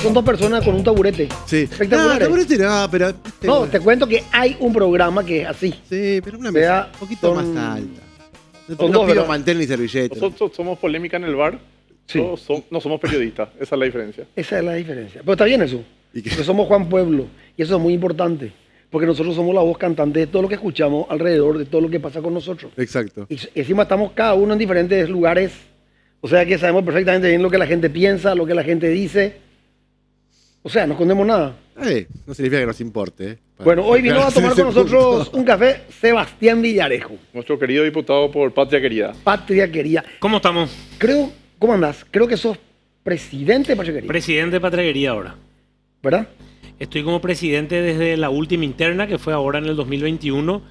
son dos personas con un taburete. Sí. Espectaculares. Taburete no, pero... No, te cuento que hay un programa que es así. Sí, pero una Vea, mesa un poquito son- más alta. son No dos, pido ¿verdad? mantel ni servilleta. Nosotros somos polémica en el bar. Sí. No somos periodistas. Esa es la diferencia. Esa es la diferencia. Pero está bien eso. ¿Y qué? Porque somos Juan Pueblo. Y eso es muy importante. Porque nosotros somos la voz cantante de todo lo que escuchamos alrededor, de todo lo que pasa con nosotros. Exacto. Y encima estamos cada uno en diferentes lugares. O sea que sabemos perfectamente bien lo que la gente piensa, lo que la gente dice. O sea, no escondemos nada. No significa que nos importe. Bueno, hoy vino a tomar con nosotros un café Sebastián Villarejo. Nuestro querido diputado por Patria Querida. Patria Querida. ¿Cómo estamos? Creo, ¿cómo andás? Creo que sos presidente de Patria Querida, Presidente de Patria Querida ahora. ¿verdad? Estoy como presidente desde la última interna, que fue ahora en el 2021.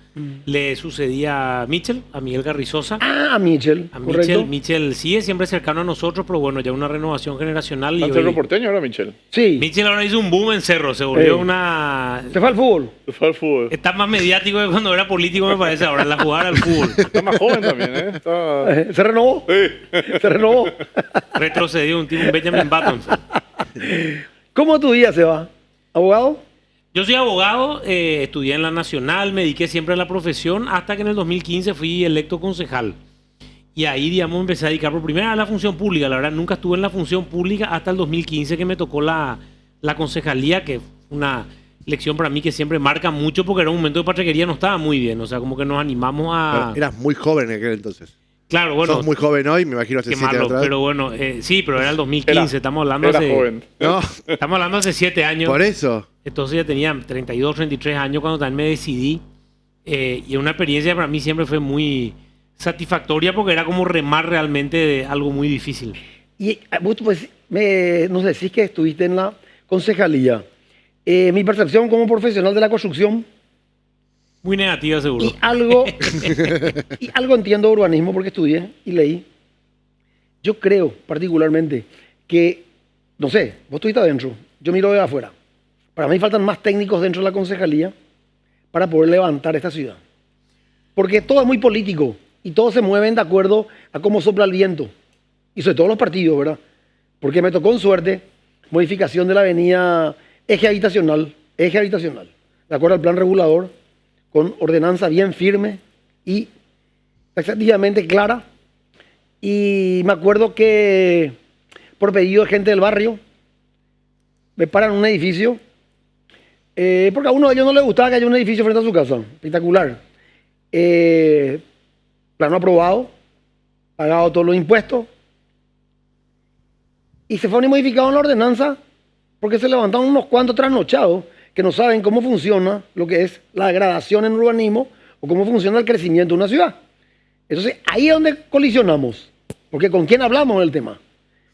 Le sucedí a Michel, a Miguel Carrizosa. Ah, Michel, A correcto. Michel sigue siempre cercano a nosotros, pero bueno, ya una renovación generacional. Y ¿Está en Cerro hoy, Porteño ahora, Michel? Sí, Michel ahora hizo un boom en Cerro, se volvió Sí. una... se fue al fútbol. Se fue al fútbol. Está más mediático que cuando era político, me parece, ahora en la jugada al fútbol. Está más joven también, ¿eh? Está... Se renovó. Sí. Se renovó. Retrocedió un tipo, un Benjamin Button. ¿Cómo tu día se va? ¿Abogado? Yo soy abogado, estudié en la Nacional, me dediqué siempre a la profesión, hasta que en el 2015 fui electo concejal. Y ahí, digamos, empecé a dedicar por primera vez a la función pública. La verdad, nunca estuve en la función pública hasta el 2015 que me tocó la concejalía, que fue una lección para mí que siempre marca mucho, porque era un momento de Patria Querida no estaba muy bien. O sea, como que nos animamos a... Eras muy joven en aquel entonces. Claro, bueno, Sos muy joven hoy, me imagino hace 7 años quemarlo, atrás. pero bueno, sí, pero era el 2015, Era- estamos hablando Era hace... joven. No, Estamos hablando hace 7 años. por eso. Entonces ya tenía 32, 33 años cuando también me decidí. Y una experiencia para mí siempre fue muy satisfactoria porque era como remar realmente de algo muy difícil. Y vos pues, nos decís que estuviste en la concejalía. Mi percepción como profesional de la construcción Muy negativa, seguro. y algo entiendo de urbanismo porque estudié y leí. Yo creo particularmente que, no sé, vos estuviste adentro, yo miro de afuera. Para mí faltan más técnicos dentro de la concejalía para poder levantar esta ciudad. Porque todo es muy político y todos se mueven de acuerdo a cómo sopla el viento. Y sobre todo los partidos, ¿verdad? Porque me tocó en suerte modificación de la avenida eje habitacional, de acuerdo al plan regulador, con ordenanza bien firme y taxativamente clara. Y me acuerdo que por pedido de gente del barrio me paran en un edificio porque a uno de ellos no le gustaba que haya un edificio frente a su casa. Espectacular. Plano aprobado, pagado todos los impuestos. Y se fue modificado en la ordenanza porque se levantaron unos cuantos trasnochados que no saben cómo funciona lo que es la degradación en urbanismo o cómo funciona el crecimiento de una ciudad. Entonces, ahí es donde colisionamos. Porque ¿con quién hablamos del tema?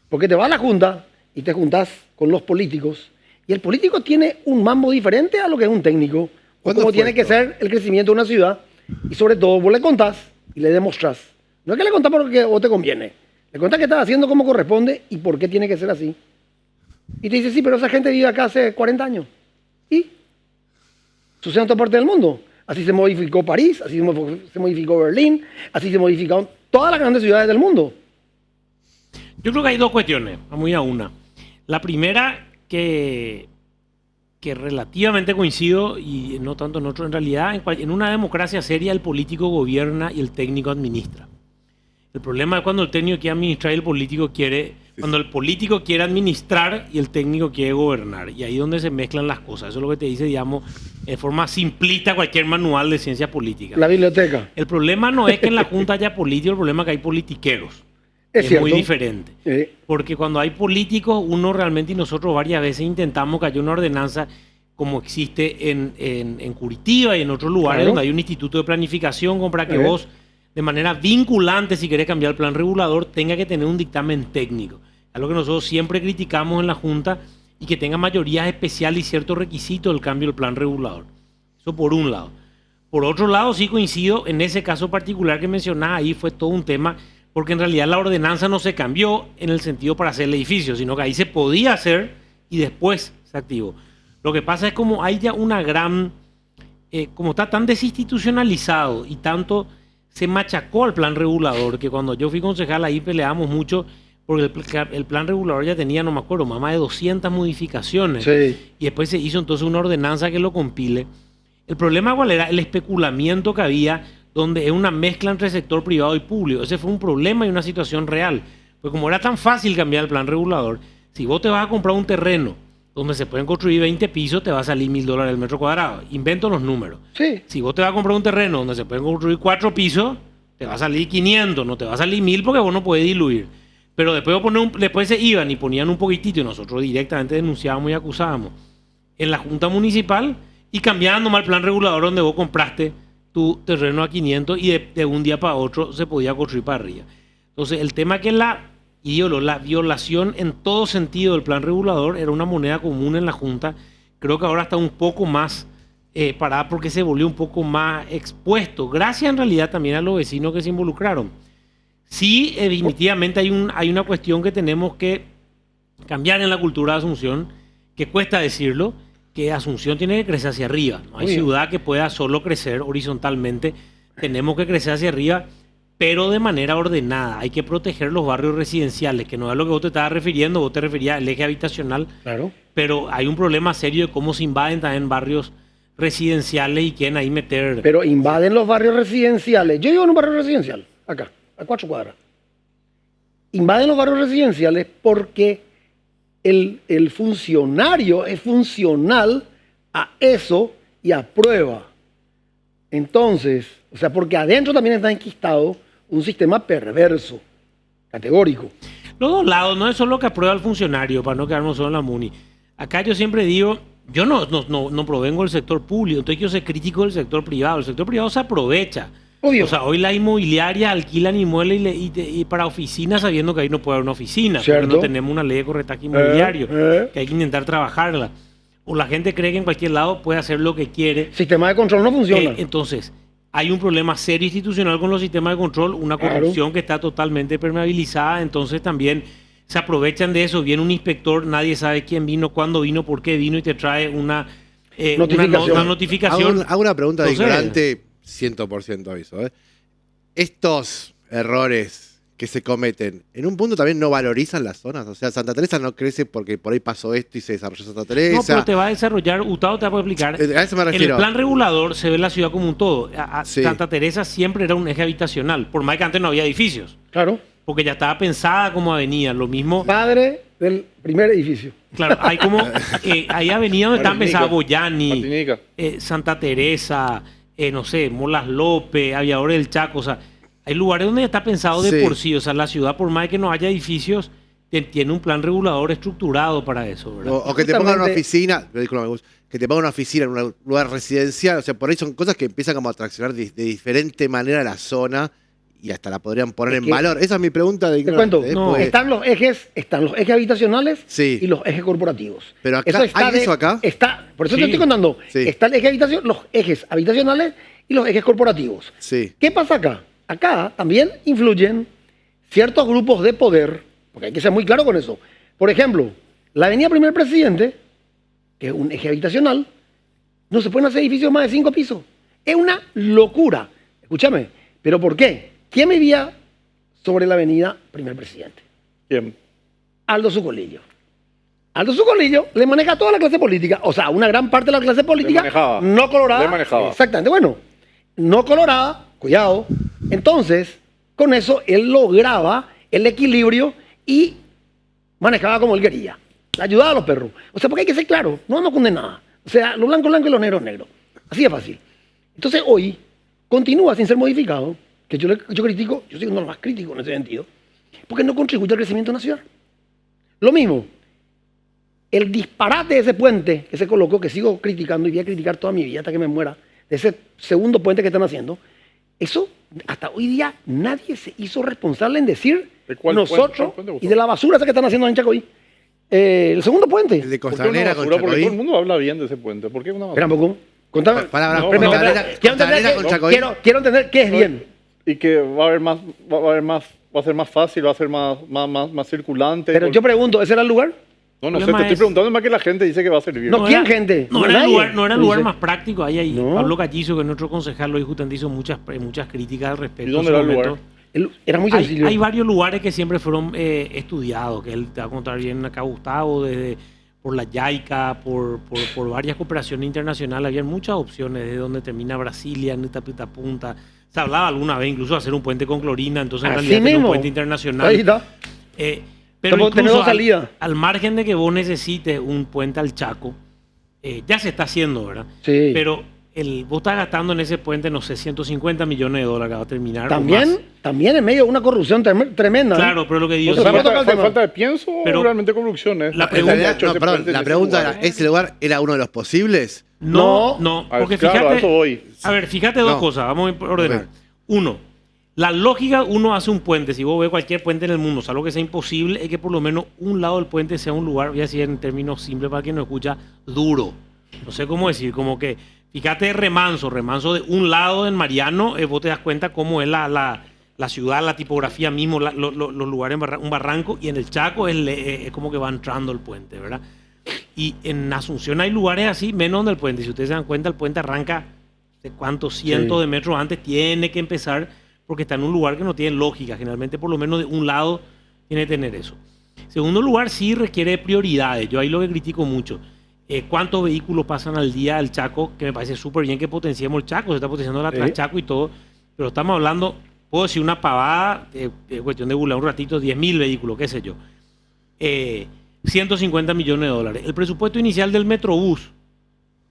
Porque te vas a la junta y te juntás con los políticos y el político tiene un mambo diferente a lo que es un técnico. O ¿Cuándo cómo fue tiene que esto? ser el crecimiento de una ciudad. Y sobre todo, vos le contás y le demostrás. No es que le contás porque a vos te conviene. Le contás que estás haciendo como corresponde y por qué tiene que ser así. Y te dice, sí, pero esa gente vive acá hace 40 años. ¿Y? Sucede en toda parte del mundo. Así se modificó París, así se modificó Berlín, así se modificaron todas las grandes ciudades del mundo. Yo creo que hay dos cuestiones, vamos a ir a una. La primera, que relativamente coincido, y no tanto en otro, en realidad, en una democracia seria el político gobierna y el técnico administra. El problema es cuando el técnico quiere administrar y el político quiere... Cuando el político quiere administrar y el técnico quiere gobernar. Y ahí es donde se mezclan las cosas. Eso es lo que te dice, digamos, de forma simplista cualquier manual de ciencia política. La biblioteca. El problema no es que en la Junta haya políticos, el problema es que hay politiqueros. Es cierto. muy diferente. Porque cuando hay políticos, uno realmente, y nosotros varias veces intentamos que haya una ordenanza como existe en Curitiba y en otros lugares, Claro. donde hay un instituto de planificación como para que vos, de manera vinculante, si querés cambiar el plan regulador, tenga que tener un dictamen técnico. Es lo que nosotros siempre criticamos en la Junta, y que tenga mayorías especiales y ciertos requisitos del cambio del plan regulador. Eso por un lado. Por otro lado, sí coincido, en ese caso particular que mencionás, ahí fue todo un tema, porque en realidad la ordenanza no se cambió en el sentido para hacer el edificio, sino que ahí se podía hacer y después se activó. Lo que pasa es como hay ya una gran... como está tan desinstitucionalizado y tanto se machacó al plan regulador, que cuando yo fui concejal ahí peleábamos mucho porque el plan regulador ya tenía, no me acuerdo, más de 200 modificaciones. Sí. Y después se hizo entonces una ordenanza que lo compile. El problema cuál era, el especulamiento que había, donde es una mezcla entre sector privado y público. Ese fue un problema y una situación real. Pues como era tan fácil cambiar el plan regulador, si vos te vas a comprar un terreno donde se pueden construir 20 pisos, te va a salir $1.000 el metro cuadrado. Invento los números. Sí. Si vos te vas a comprar un terreno donde se pueden construir 4 pisos, te va a salir 500, no te va a salir 1.000 porque vos no podés diluir. Pero después se iban y ponían un poquitito y nosotros directamente denunciábamos y acusábamos en la Junta Municipal y cambiaban nomás el plan regulador donde vos compraste tu terreno a 500 y de un día para otro se podía construir para arriba. Entonces el tema que la violación en todo sentido del plan regulador era una moneda común en la Junta. Creo que ahora está un poco más parada porque se volvió un poco más expuesto, gracias en realidad también a los vecinos que se involucraron. Sí, definitivamente hay una cuestión que tenemos que cambiar en la cultura de Asunción, que cuesta decirlo, que Asunción tiene que crecer hacia arriba. No hay ciudad que pueda solo crecer horizontalmente, tenemos que crecer hacia arriba, pero de manera ordenada. Hay que proteger los barrios residenciales, que no es lo que vos te estabas refiriendo, vos te referías al eje habitacional, Claro. pero hay un problema serio de cómo se invaden también barrios residenciales y quieren ahí meter... Pero invaden los barrios residenciales. Yo vivo en un barrio residencial, acá, a 4 cuadras. Invaden los barrios residenciales porque el funcionario es funcional a eso y aprueba. Entonces, o sea, porque adentro también está enquistado un sistema perverso, categórico. Los dos lados, no es solo que aprueba el funcionario, para no quedarnos solo en la MUNI. Acá yo siempre digo, yo no provengo del sector público, entonces yo soy crítico del sector privado. El sector privado se aprovecha. Obvio. O sea, hoy las inmobiliarias alquilan inmuebles y para oficinas sabiendo que ahí no puede haber una oficina, ¿Cierto? porque no tenemos una ley de corretaje inmobiliario, que hay que intentar trabajarla. O la gente cree que en cualquier lado puede hacer lo que quiere. El sistema de control no funciona. Entonces, hay un problema serio institucional con los sistemas de control, una corrupción que está totalmente permeabilizada, entonces también se aprovechan de eso. Viene un inspector, nadie sabe quién vino, cuándo vino, por qué vino y te trae una notificación. Hago una pregunta de Entonces, ignorante, 100% aviso. Estos errores que se cometen, en un punto también no valorizan las zonas. O sea, Santa Teresa no crece porque por ahí pasó esto y se desarrolló Santa Teresa. No, pero te va a desarrollar, Gustavo te va a explicar. A eso me En refiero. el plan regulador se ve la ciudad como un todo. Sí. Santa Teresa siempre era un eje habitacional, por más que antes no había edificios, Claro. porque ya estaba pensada como avenida. Lo mismo, Padre del primer edificio. claro, hay como hay avenidas donde están Martinica. pensadas Boyani, Martinica. Santa Teresa, no sé, Molas López, Aviadores del Chaco, o sea, hay lugares donde ya está pensado de Sí. por sí. O sea, la ciudad, por más que no haya edificios, tiene un plan regulador estructurado para eso, ¿verdad? O que te pongan una Justamente- oficina, discúlpame, Gus, que te pongan una oficina en un lugar residencial. O sea, por ahí son cosas que empiezan como a atraccionar de diferente manera la zona y hasta la podrían poner Es en que- valor. Esa es mi pregunta de Te ignorante. cuento, No. están los ejes habitacionales Sí. y los ejes corporativos. Pero acá, ¿hay eso acá? Por eso Sí. te estoy contando. Sí. Está el eje los ejes habitacionales y los ejes corporativos. Sí. ¿Qué pasa acá? Acá también influyen ciertos grupos de poder, porque hay que ser muy claro con eso. Por ejemplo, la avenida Primer Presidente, que es un eje habitacional, no se pueden hacer edificios más de 5 pisos. Es una locura. Escúchame, ¿pero por qué? ¿Quién vivía sobre la avenida Primer Presidente? ¿Quién? Aldo Zucolillo. Aldo Zucolillo le maneja a toda la clase política, o sea, una gran parte de la clase política manejaba. no colorada. Le manejaba. Exactamente, bueno, no colorada, cuidado. Entonces, con eso él lograba el equilibrio y manejaba como él quería. Ayudaba a los perros. O sea, porque hay que ser claro, no vamos a condenar nada. O sea, lo blanco blanco y lo negro negro. Así de fácil. Entonces hoy continúa sin ser modificado, que yo critico, yo soy uno de los más críticos en ese sentido, porque no contribuye al crecimiento de una ciudad. Lo mismo, el disparate de ese puente que se colocó, que sigo criticando y voy a criticar toda mi vida hasta que me muera, de ese segundo puente que están haciendo, eso hasta hoy día nadie se hizo responsable en decir ¿De cuál nosotros puente? ¿Cuál puente, Gustavo? y de la basura esa que están haciendo en Chacoí. El segundo puente. El de ¿Por qué una Costanera con basura? Porque todo el Chacoí. mundo habla bien de ese puente. ¿Por qué una Espera basura? un poco. Contame. Para, No, Espera, no, espera, Costanera- quiero entender Costanera que- con Chacoí. quiero entender qué es bien. Y que va a haber más, va a ser más fácil, va a ser más circulante. Pero yo pregunto, ¿ese era el lugar? No sé, te problema estoy es- preguntando más que la gente dice que va a servir. No, ¿quién, gente? No No, era el nadie. lugar, no era el No lugar dice. más práctico. Ahí No. Pablo Callizo, que es nuestro concejal, hoy justamente hizo muchas críticas al respecto. ¿Y dónde en su era el momento. lugar? Era muy sencillo. Hay varios lugares que siempre fueron estudiados, que él te va a contar bien acá, Gustavo, por la JICA, por varias cooperaciones internacionales. Había muchas opciones, desde donde termina Brasilia, Nitapita Punta. Se hablaba alguna vez incluso de hacer un puente con clorina, entonces en Así realidad tener un mismo. puente internacional. Ahí está. Pero Tenemos incluso dos salidas. al margen de que vos necesites un puente al Chaco, ya se está haciendo, ¿verdad? Sí. Pero vos estás gastando en ese puente, no sé, 150 millones de dólares, va a terminar. o más. También en medio de una corrupción tremenda. ¿eh? Claro, pero lo que digo O sea, sí, vamos a tocar el tema. ¿Falta de pienso Pero o realmente corrupción? la En pregunta- realidad, no, perdón, la pregunta era, ¿ese lugar era uno de los posibles? No, No. porque Claro, fíjate. a eso voy. A ver, fíjate dos No. cosas, vamos a ordenar. Ok. Uno, la lógica, uno hace un puente. Si vos ves cualquier puente en el mundo, salvo que sea imposible, es que por lo menos un lado del puente sea un lugar, voy a decir en términos simples para quien no escucha, duro. No sé cómo decir, como que, fíjate, remanso de un lado en Mariano, vos te das cuenta cómo es la ciudad, la tipografía mismo, los lugares, un barranco, y en el Chaco es como que va entrando el puente, ¿verdad? Y en Asunción hay lugares así, menos del puente. Si ustedes se dan cuenta, el puente arranca de cuántos cientos de metros antes, tiene que empezar porque está en un lugar que no tiene lógica. Generalmente, por lo menos de un lado, tiene que tener eso. Segundo lugar, sí requiere prioridades. Yo ahí lo que critico mucho. ¿Cuántos vehículos pasan al día al Chaco? Que me parece súper bien que potenciemos el Chaco. Se está potenciando la Transchaco y todo. Pero estamos hablando, puedo decir una pavada, cuestión de burlar un ratito, 10.000 vehículos, qué sé yo. 150 millones de dólares. El presupuesto inicial del Metrobús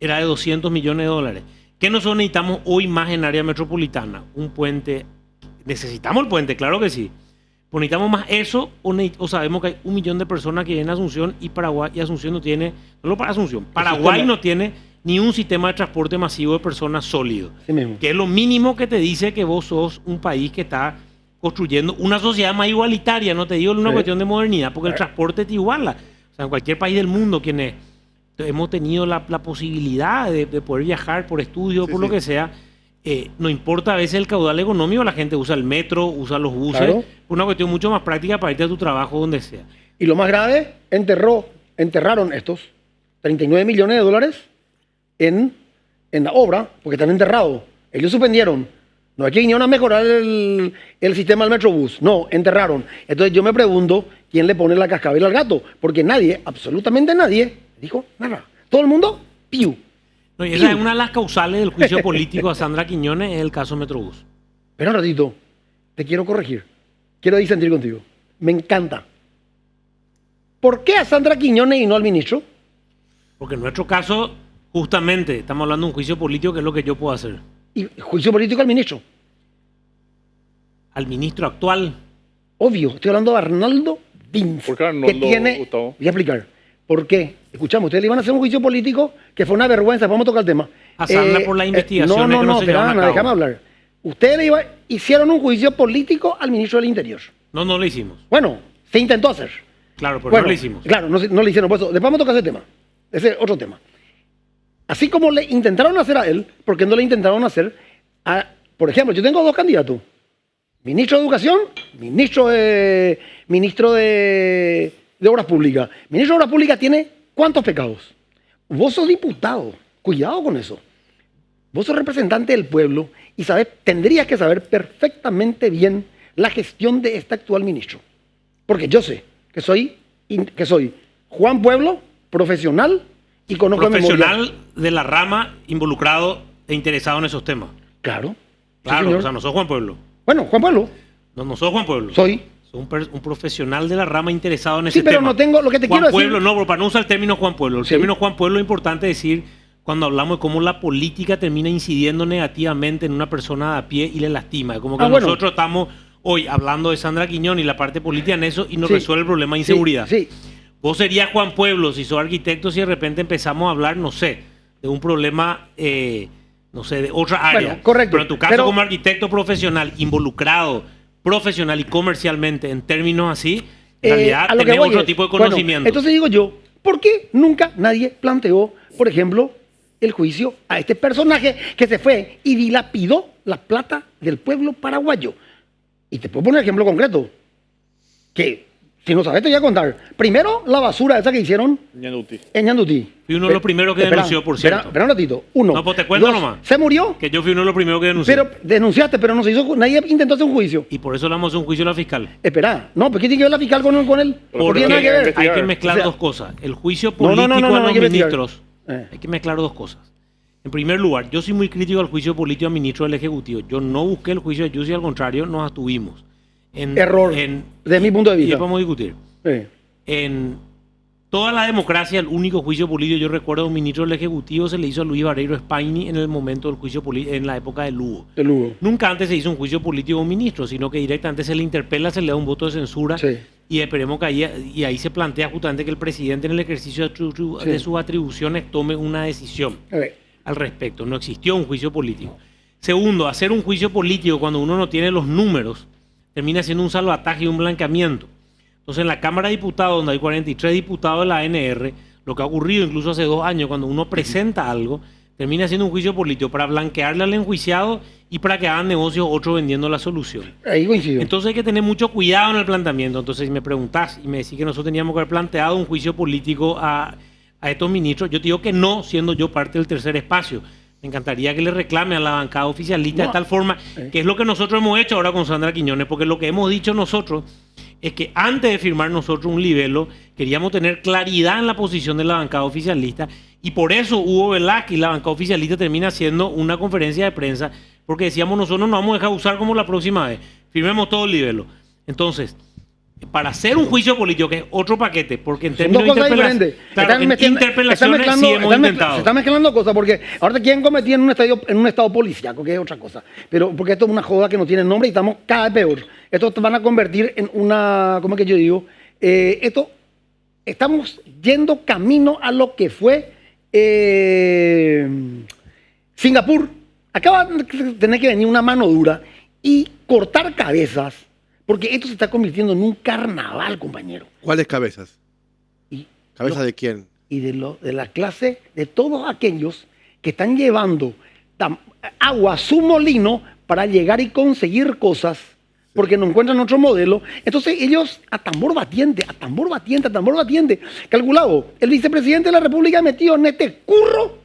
era de 200 millones de dólares. ¿Qué nosotros necesitamos hoy más en área metropolitana? Un puente. ¿Necesitamos el puente? Claro que sí. Pues necesitamos más eso o sabemos que hay 1 millón de personas que viven a Asunción y Paraguay, y Asunción no tiene, solo para Asunción, Paraguay no tiene ni un sistema de transporte masivo de personas sólido. Sí mismo. Que es lo mínimo que te dice que vos sos un país que está construyendo una sociedad más igualitaria, no te digo una cuestión de modernidad, porque el transporte te iguala. O sea, en cualquier país del mundo, quienes hemos tenido la posibilidad de poder viajar por estudio, por lo que sea, no importa a veces el caudal económico, la gente usa el metro, usa los buses, Claro. una cuestión mucho más práctica para irte a tu trabajo donde sea. Y lo más grave, enterraron estos 39 millones de dólares en la obra, porque están enterrados. Ellos suspendieron. No es que vinieron a mejorar el sistema del Metrobús. No, enterraron. Entonces yo me pregunto, ¿quién le pone la cascabel al gato? Porque nadie, absolutamente nadie, dijo nada. Todo el mundo, piu. No, y esa es una de las causales del juicio político a Sandra Quiñones, es el caso Metrobús. Espera un ratito, te quiero corregir. Quiero disentir contigo. Me encanta. ¿Por qué a Sandra Quiñones y no al ministro? Porque en nuestro caso, justamente, estamos hablando de un juicio político, que es lo que yo puedo hacer. Y juicio político al ministro. Al ministro actual. Obvio, estoy hablando de Arnaldo Vince. ¿Por qué Arnoldo, que tiene, Gustavo? voy a explicar. ¿Por qué? Escuchamos, ustedes le iban a hacer un juicio político que fue una vergüenza. Vamos a tocar el tema. A Sandra por las investigaciones no, que no se espera, llevan a Ana, cabo. déjame hablar. Ustedes hicieron un juicio político al ministro del Interior. No lo hicimos. Bueno, se intentó hacer. Claro, pero Bueno, no lo hicimos. Claro, no lo hicieron. Por eso, después vamos a tocar ese tema. Ese es otro tema. Así como le intentaron hacer a él, ¿por qué no le intentaron hacer a, por ejemplo, yo tengo dos candidatos? Ministro de Educación, ministro de Obras Públicas. Ministro de Obras Públicas tiene ¿cuántos pecados? Vos sos diputado, cuidado con eso. Vos sos representante del pueblo y tendrías que saber perfectamente bien la gestión de este actual ministro. Porque yo sé que soy Juan Pueblo, profesional y conozco de memoria. Profesional de la rama involucrado e interesado en esos temas. Claro. Sí, Claro, señor. o sea, no soy Juan Pueblo. Bueno, Juan Pueblo, No soy Juan Pueblo. soy. Soy un profesional de la rama interesado en ese Sí, pero tema. no tengo lo que te Juan quiero decir. Pueblo, no, pero para no usar el término Juan Pueblo. El Sí. término Juan Pueblo es importante decir cuando hablamos de cómo la política termina incidiendo negativamente en una persona de a pie y le lastima. Es como que Bueno. nosotros estamos hoy hablando de Sandra Quiñón y la parte política en eso y nos Sí. resuelve el problema de inseguridad. Sí, Vos serías Juan Pueblo si sos arquitecto, si de repente empezamos a hablar, no sé, de un problema, no sé, de otra área. Bueno, correcto. Pero en tu caso, Pero- como arquitecto profesional, involucrado profesional y comercialmente en términos así, en realidad a lo que tenés voy otro es, tipo de bueno, conocimiento. entonces digo yo, ¿por qué nunca nadie planteó, por ejemplo, el juicio a este personaje que se fue y dilapidó la plata del pueblo paraguayo? Y te puedo poner un ejemplo concreto, que Si no sabes, te voy a contar. Primero, la basura esa que hicieron Ñanduti. en Ñandutí. Fui uno de los primeros que denunció, por cierto. Espera un ratito. Uno. No, pues te cuento Dos, nomás. Se murió, Que yo fui uno de los primeros que denunció. pero denunciaste, pero no se hizo, nadie intentó hacer un juicio. Y por eso le vamos a hacer un juicio a la fiscal. Espera, no, ¿pero qué tiene que ver la fiscal con él? No Porque tiene nada que ver. hay que mezclar O sea, dos cosas. El juicio no, político no, a hay los que investigar. ministros. Hay que mezclar dos cosas. En primer lugar, yo soy muy crítico al juicio político a ministros del Ejecutivo. Yo no busqué el juicio de Jussi, al contrario, nos abstuvimos. Error, de mi punto de Y vista. después vamos a discutir. En toda la democracia, el único juicio político, yo recuerdo a un ministro del Ejecutivo, se le hizo a Luis Barreiro Espaini en el momento del juicio político, en la época de Lugo. De Lugo. Nunca antes se hizo un juicio político a un ministro, sino que directamente se le interpela, se le da un voto de censura. Sí. Y esperemos que ahí se plantea justamente que el presidente en el ejercicio de sus atribuciones tome una decisión al respecto. No existió un juicio político. Segundo, hacer un juicio político cuando uno no tiene los números termina siendo un salvataje y un blanqueamiento. Entonces en la Cámara de Diputados, donde hay 43 diputados de la ANR, lo que ha ocurrido incluso hace 2 años, cuando uno presenta algo, termina siendo un juicio político para blanquearle al enjuiciado y para que hagan negocios otros vendiendo la solución. Ahí coincido. Entonces hay que tener mucho cuidado en el planteamiento. Entonces, si me preguntás y me decís que nosotros teníamos que haber planteado un juicio político a estos ministros, yo te digo que no, siendo yo parte del tercer espacio. Me encantaría que le reclame a la bancada oficialista de tal forma, que es lo que nosotros hemos hecho ahora con Sandra Quiñones, porque lo que hemos dicho nosotros es que antes de firmar nosotros un libelo, queríamos tener claridad en la posición de la bancada oficialista, y por eso Hugo Velázquez y la bancada oficialista termina haciendo una conferencia de prensa, porque decíamos nosotros no nos vamos a dejar usar como la próxima vez, firmemos todo el libelo. Entonces, para hacer un juicio político, que es otro paquete, porque en términos de diferentes. claro, interpelaciones sí hemos intentado. Se están mezclando cosas, porque ahora te quieren convertir en un estado policíaco, que es otra cosa. Pero porque esto es una joda que no tiene nombre y estamos cada vez peor. Esto te van a convertir en una, ¿cómo es que yo digo? Estamos yendo camino a lo que fue Singapur. Acaba de tener que venir una mano dura y cortar cabezas. Porque esto se está convirtiendo en un carnaval, compañero. ¿Cuáles cabezas? Y ¿Cabezas de quién? Y de la clase de todos aquellos que están llevando agua a su molino para llegar y conseguir cosas, porque no encuentran otro modelo. Entonces ellos a tambor batiente, calculado, el vicepresidente de la República metido en este curro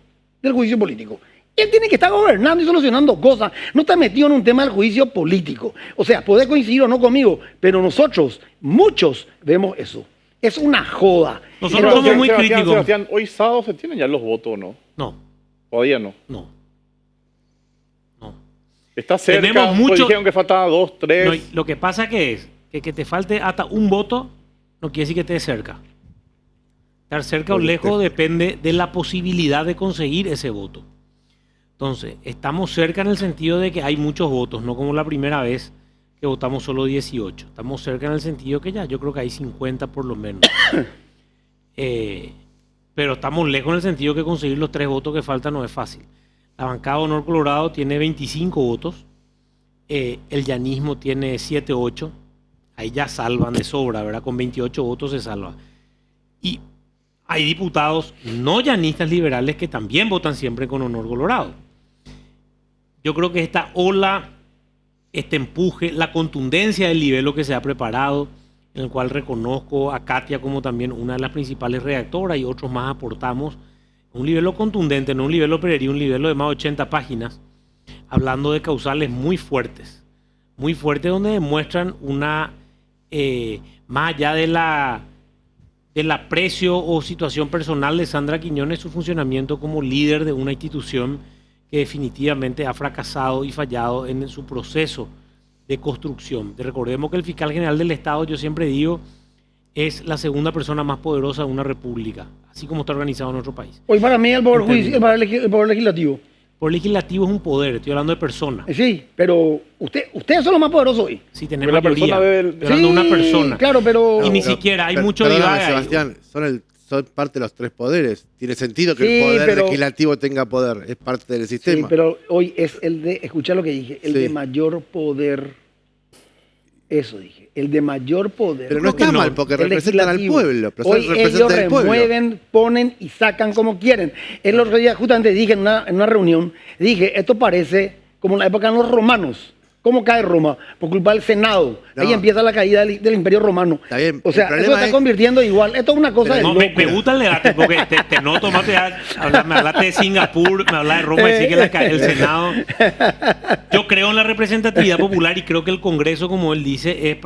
del juicio político. Él tiene que estar gobernando y solucionando cosas. No está metido en un tema del juicio político. O sea, puede coincidir o no conmigo, pero nosotros, muchos, vemos eso. Es una joda. Nosotros somos muy críticos. Sebastián, hoy sábado se tienen ya los votos, ¿no? No. Todavía no. No. Está cerca. Tenemos mucho. Dijeron que faltaban 2, 3. No, lo que pasa que te falte hasta un voto no quiere decir que estés cerca. Estar cerca o lejos depende de la posibilidad de conseguir ese voto. Entonces, estamos cerca en el sentido de que hay muchos votos, no como la primera vez que votamos solo 18. Estamos cerca en el sentido que yo creo que hay 50 por lo menos. Pero estamos lejos en el sentido que conseguir los 3 votos que faltan no es fácil. La bancada Honor Colorado tiene 25 votos, el llanismo tiene 7, 8, ahí ya salvan de sobra, ¿verdad? Con 28 votos se salva. Y hay diputados no llanistas liberales que también votan siempre con Honor Colorado. Yo creo que esta ola, este empuje, la contundencia del libelo que se ha preparado, en el cual reconozco a Katia como también una de las principales redactoras y otros más aportamos, un libelo contundente, no un libelo pererí, un libelo de más de 80 páginas, hablando de causales muy fuertes donde demuestran una, más allá del aprecio o situación personal de Sandra Quiñones, su funcionamiento como líder de una institución que definitivamente ha fracasado y fallado en su proceso de construcción. Recordemos que el fiscal general del Estado, yo siempre digo, es la segunda persona más poderosa de una república, así como está organizado en nuestro país. Hoy para mí el poder legislativo. El poder legislativo es un poder, estoy hablando de personas. Sí, pero ustedes son los más poderosos hoy. Sí, tenemos mayoría. Estoy hablando de una persona. Claro, pero... Y ni siquiera hay mucho perdóname, divague. Sebastián, son parte de los 3 poderes. Tiene sentido que Sí, el poder pero- legislativo tenga poder. Es parte del Sí, sistema. pero hoy es el de, escucha lo que dije, el Sí. de mayor poder. Eso dije, el de mayor poder. Pero no está mal, porque el representan al legislativo. pueblo. Hoy ellos Representan al pueblo. remueven, ponen y sacan como quieren. El otro día justamente dije en una reunión, dije, esto parece como la época de los romanos. ¿Cómo cae Roma? Por culpa del Senado. No. Ahí empieza la caída del Imperio Romano. Está bien, O sea, el eso problema se está es- convirtiendo igual. Esto es una cosa de No, loco. me gusta el debate porque te noto, Mate, me hablaste de Singapur, me hablaste de Roma, y sí que el Senado. Yo creo en la representatividad popular y creo que el Congreso, como él dice,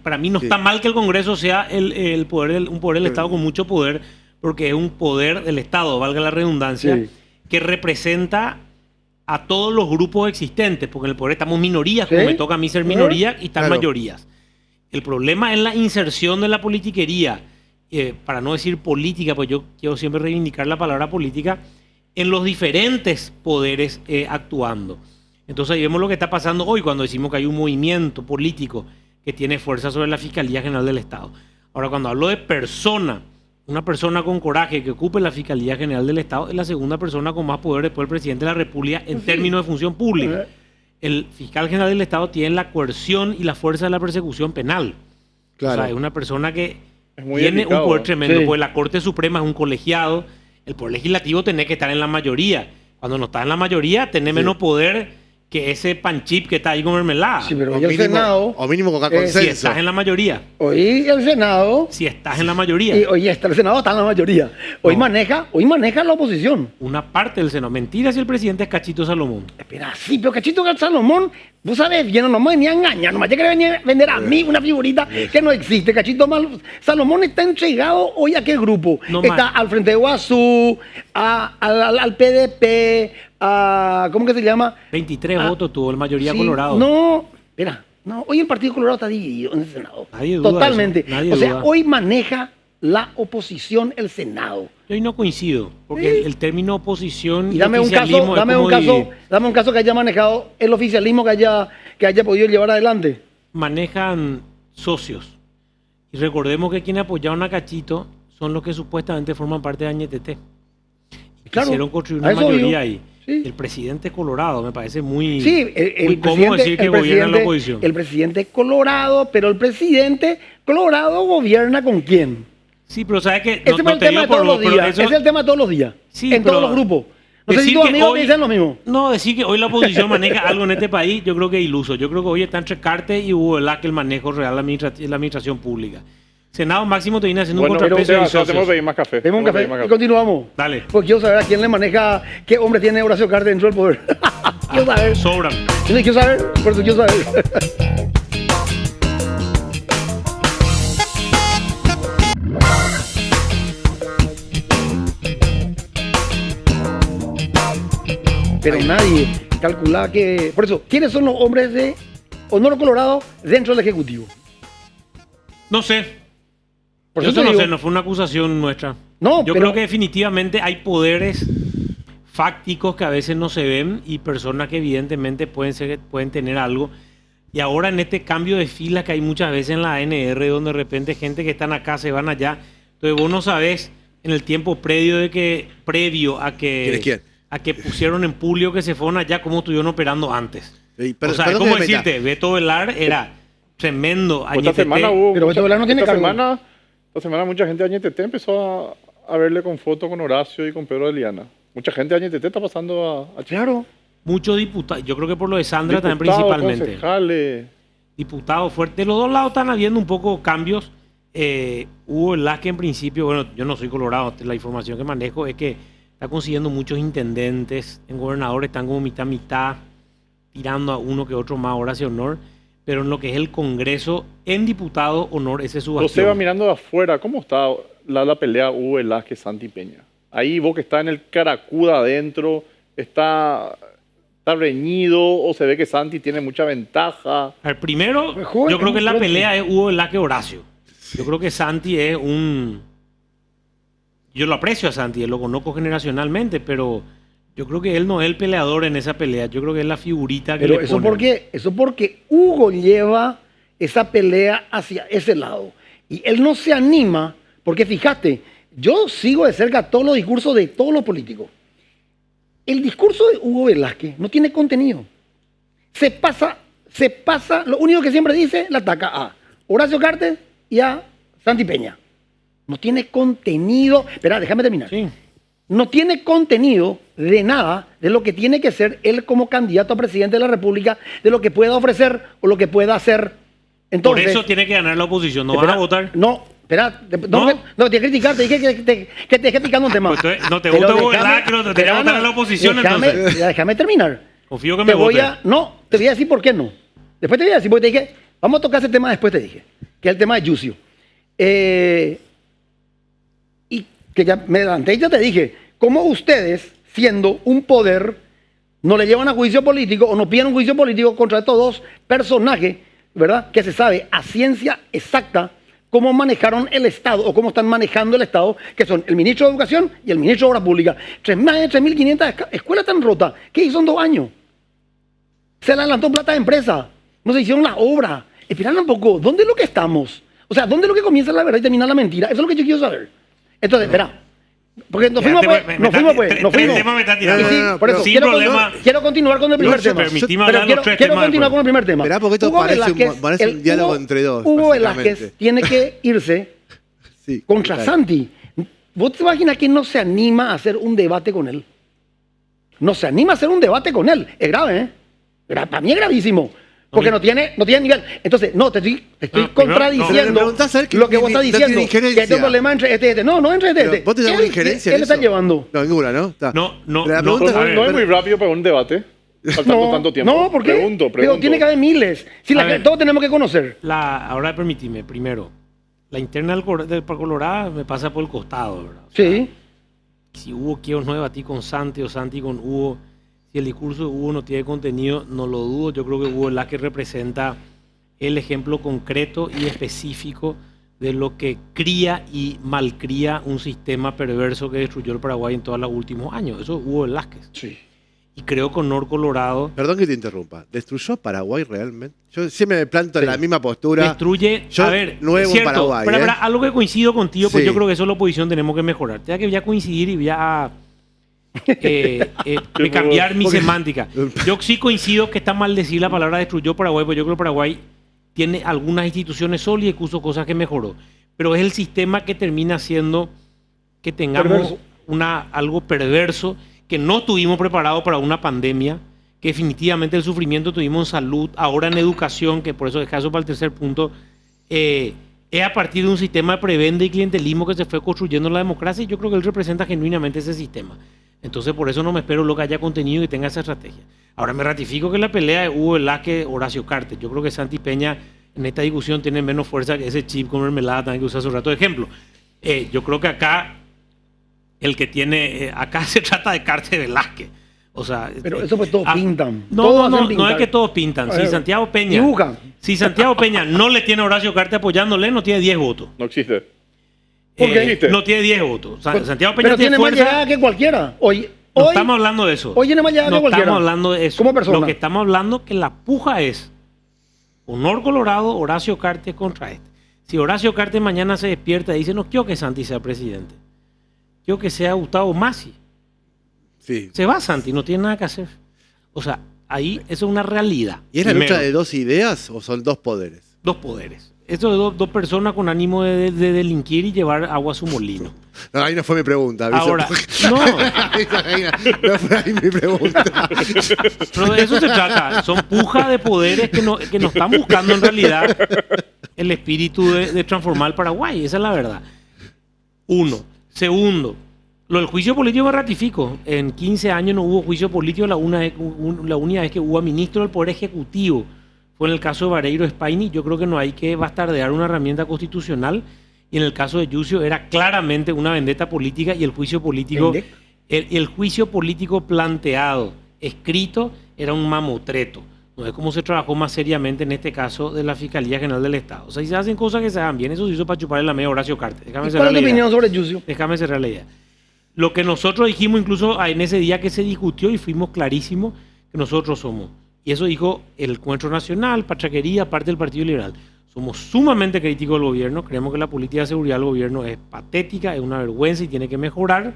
para mí no está mal que el Congreso sea un poder del Estado con mucho poder, porque es un poder del Estado, valga la redundancia, Sí. que representa a todos los grupos existentes, porque en el poder estamos minorías, como Sí. me toca a mí ser minoría, y están Claro. mayorías. El problema es la inserción de la politiquería, para no decir política, pues yo quiero siempre reivindicar la palabra política, en los diferentes poderes actuando. Entonces ahí vemos lo que está pasando hoy cuando decimos que hay un movimiento político que tiene fuerza sobre la Fiscalía General del Estado. Ahora, cuando hablo de persona, una persona con coraje que ocupe la Fiscalía General del Estado es la segunda persona con más poder después del presidente de la República en términos de función pública. El fiscal general del Estado tiene la coerción y la fuerza de la persecución penal. Claro. O sea, es una persona que Es muy tiene delicado. un poder tremendo. Sí. Pues la Corte Suprema es un colegiado. El poder legislativo tiene que estar en la mayoría. Cuando no está en la mayoría, tiene menos poder que ese panchip que está ahí con mermelada. Sí, pero O hoy el mínimo, Senado, o mínimo con si Si consenso. estás en la mayoría. hoy el Senado, Si estás en la mayoría. y hoy está el Senado, está en la mayoría. Hoy No. maneja la oposición. Una parte del Senado. Mentira si el presidente es Cachito Salomón. Espera, sí, pero Cachito Salomón, vos sabés bien, no me venía a engañar, nomás ya quería venir a vender a mí una figurita que no existe. Cachito Salomón está entregado hoy a qué grupo. No está más. al Frente de Guazú, al PDP, ¿cómo que se llama? 23 votos tuvo el mayoría Sí, Colorado. No, espera, no, hoy el Partido Colorado está dividido en el Senado. Nadie duda de Totalmente. eso, nadie O sea, duda. hoy maneja la oposición el Senado. Yo ahí no coincido, porque Sí. el término oposición Y dame un oficialismo caso, es como dame un caso que haya manejado el oficialismo que haya podido llevar adelante. manejan socios. Y recordemos que quienes apoyaron a Cachito son los que supuestamente forman parte de Añetete. Y Claro, quisieron construir a una eso mayoría digo. ahí. Sí. El presidente Colorado me parece muy, Sí, muy cómodo decir que gobierna la oposición. El presidente es Colorado, pero el presidente Colorado gobierna con quién. Sí, pero sabes que Ese es el tema de todos los días. Ese es el tema de todos los días. Sí, en pero todos los grupos. No sé si decir tus que amigos hoy- te dicen lo mismo. No, decir que hoy la oposición maneja algo en este país, yo creo que es iluso. Yo creo que hoy está entre Carte y Hugo Velázquez el manejo real de la administración pública. Senado máximo te viene haciendo un Bueno, contrapeso Seba, de Seba, tenemos que socios. pedir más café. Tenemos un Tenemos que café pedir y continuamos. Dale, Porque quiero saber a quién le maneja, qué hombre tiene Horacio Cartes dentro del poder. Quiero saber. sobran. Quiero saber, por eso quiero saber. Pero nadie calculaba que... Por eso, ¿quiénes son los hombres de Honor Colorado dentro del Ejecutivo? No sé. Por Yo eso eso te no digo. sé, no fue una acusación nuestra. No, Yo pero- creo que definitivamente hay poderes fácticos que a veces no se ven y personas que evidentemente pueden tener algo. Y ahora en este cambio de filas que hay muchas veces en la ANR, donde de repente gente que están acá se van allá. Entonces vos no sabés en el tiempo previo a ¿Quién es quién? que pusieron en Pulio que se fueron allá, cómo estuvieron operando antes. Pero- o sea, es perdón como que me meta. decirte, Beto Velar era tremendo. Pues esta Añetete. semana hubo. Pero Beto Velar no tiene esta cargo. esta semana mucha gente de Añetete empezó a verle con foto con Horacio y con Pedro de Liana. Mucha gente de Añetete está pasando a Claro. Muchos diputados, yo creo que por lo de Sandra también diputados, principalmente. concejales. Diputados fuertes. De los dos lados están habiendo un poco cambios. Hugo Velázquez en principio, bueno, yo no soy colorado, la información que manejo es que está consiguiendo muchos intendentes, en gobernadores están como mitad, tirando a uno que otro más, Horacio Honor, pero en lo que es el Congreso, en diputado Honor, ese es su José va bastión. mirando de afuera. ¿Cómo está la pelea Hugo Velázquez, Santi Peña? Ahí vos que está en el Caracuda adentro, está reñido o se ve que Santi tiene mucha ventaja. A ver, primero, Mejor, yo creo que la fuerte. pelea es Hugo Velázquez Horacio. Yo creo que Santi es un... Yo lo aprecio a Santi, lo conozco generacionalmente, pero yo creo que él no es el peleador en esa pelea. Yo creo que es la figurita que Pero le eso ponen. porque, Hugo lleva esa pelea hacia ese lado. Y él no se anima, porque fíjate, yo sigo de cerca todos los discursos de todos los políticos. El discurso de Hugo Velázquez no tiene contenido. Se pasa, lo único que siempre dice, la ataca a Horacio Cartes y a Santi Peña. No tiene contenido. Espera, déjame terminar. Sí. no tiene contenido de nada de lo que tiene que ser él como candidato a presidente de la República, de lo que pueda ofrecer o lo que pueda hacer. Entonces, Por eso tiene que ganar la oposición. ¿No van espera, a votar? No, espera, ¿No? no, te criticar, te dije que te dejé picando un tema. Pues entonces, ¿no te Pero gusta déjame- Lacro? ¿Te espera, voy a votar a la oposición déjame, entonces? déjame terminar. Confío que me voten. Te voy a decir por qué no. Después te voy a decir, porque te dije, vamos a tocar ese tema después, te dije, que es el tema de Yucio. Y que ya me adelanté y ya te dije, ¿cómo ustedes, siendo un poder, no le llevan a juicio político o no piden un juicio político contra estos dos personajes, ¿verdad? Que se sabe a ciencia exacta cómo manejaron el Estado o cómo están manejando el Estado, que son el ministro de Educación y el ministro de Obras Públicas. Más de 3.500 escuelas tan rotas. ¿Qué hizo en 2 años? Se le adelantó plata de empresa. No se hicieron las obras. Esperan un poco. ¿Dónde es lo que estamos? O sea, ¿dónde es lo que comienza la verdad y termina la mentira? Eso es lo que yo quiero saber. Entonces, espera. Porque nos fuimos, pues. Nos fuimos. Tres temas me está tirando. Y sí, por eso, Sin quiero, problema. quiero continuar con el primer tema. Permitime Pero hablar los tres quiero temas continuar después. con el primer tema. Esperá, porque esto Hugo parece Velázquez, un diálogo entre dos, Hugo básicamente. Velázquez tiene que irse Sí, contra claro. Santi. ¿Vos te imaginas que no se anima a hacer un debate con él? No se anima a hacer un debate con él. Es grave, ¿eh? Para mí es gravísimo. Porque no tiene nivel. Entonces, no, te estoy primero, contradiciendo no, le preguntás a él que lo que vos estás no tiene diciendo. Que injerencia. este problema entre este. No entre Pero, este. ¿Vos tenés alguna injerencia Él en está eso? llevando. No, ninguna, ¿no? Está. No, Pero la no, pregunta a es- ver. No es muy rápido para un debate. Faltando tanto tiempo. No, porque Pregunto. Pero tiene que haber miles. Si A ver. todos tenemos que conocer. Ahora permitime, primero, la interna del Colorado me pasa por el costado, ¿verdad? O sea, Sí. si Hugo quiere no debatir con Santi o Santi con Hugo, si el discurso de Hugo no tiene contenido, no lo dudo. Yo creo que Hugo Velázquez representa el ejemplo concreto y específico de lo que cría y malcría un sistema perverso que destruyó el Paraguay en todos los últimos años. Eso es Hugo Velázquez. Sí. Y creo que Honor Colorado Perdón que te interrumpa. ¿Destruyó a Paraguay realmente? Yo siempre me planto en la misma postura. destruye. Yo A ver, nuevo en cierto, Paraguay, pero, ¿eh? pero algo que coincido contigo, pues Sí. yo creo que eso la oposición tenemos que mejorar. Tengo que voy a coincidir y voy a cambiar mi semántica. Yo sí coincido que está mal decir la palabra destruyó Paraguay, porque yo creo que Paraguay tiene algunas instituciones sólidas y puso cosas que mejoró. Pero es el sistema que termina haciendo que tengamos Perverso. algo perverso, que no estuvimos preparados para una pandemia, que definitivamente el sufrimiento tuvimos en salud, ahora en educación, que por eso es caso para el tercer punto, es a partir de un sistema de prebenda y clientelismo que se fue construyendo la democracia, y yo creo que él representa genuinamente ese sistema. Entonces por eso no me espero lo que haya contenido y tenga esa estrategia. Ahora me ratifico que la pelea de Hugo Velázquez, Horacio Cartes, yo creo que Santi Peña en esta discusión tiene menos fuerza que ese chip con mermelada también que usé hace un rato de ejemplo. Yo creo que acá el que tiene, acá se trata de Cartes Velázquez. O sea, Pero eso pues todos pintan. No, Todos no, hacen no pintar. es que todos pintan. Si Santiago Peña, Dibujan. si Santiago Peña no le tiene a Horacio Cartes apoyándole, no tiene 10 votos. No existe. ¿Por qué? No tiene 10 votos. Santiago Peña Pero tiene tiene más fuerza. llegada que cualquiera. Hoy No estamos hablando de eso. hoy tiene más llegada No que cualquiera. estamos hablando de eso. Como persona. Lo que estamos hablando que la puja es Honor Colorado, Horacio Cartes contra este. Si Horacio Cartes mañana se despierta y dice, no quiero que Santi sea presidente, quiero que sea Gustavo Massi. Sí. Se va Santi, no tiene nada que hacer. O sea, ahí eso es una realidad. ¿Y es la Primero, lucha de dos ideas o son dos poderes? dos poderes. Esto de dos personas con ánimo de delinquir y llevar agua a su molino. No, ahí no fue mi pregunta. aviso. Ahora, no, No fue ahí mi pregunta. pero de eso se trata. Son pujas de poderes que no están buscando en realidad el espíritu de transformar el Paraguay. Esa es la verdad. Uno. Segundo, lo del juicio político me ratifico. En 15 años no hubo juicio político. La única vez que hubo ministro del Poder Ejecutivo fue en el caso de Vareiro Spaini. Yo creo que no hay que bastardear una herramienta constitucional. Y en el caso de Yucio era claramente una vendetta política y el juicio político, el juicio político planteado, escrito, era un mamotreto. No es como se trabajó más seriamente en este caso de la Fiscalía General del Estado. O sea, si se hacen cosas que se hagan bien, eso se hizo para chuparle la media a Horacio Cartes. Déjame ¿Y cerrar ¿Cuál la es tu idea. opinión sobre Yucio? Déjame cerrar la idea. Lo que nosotros dijimos incluso en ese día que se discutió y fuimos clarísimos que nosotros somos, y eso dijo el Encuentro Nacional, Pachaquería, parte del Partido Liberal, somos sumamente críticos del gobierno, creemos que la política de seguridad del gobierno es patética, es una vergüenza y tiene que mejorar,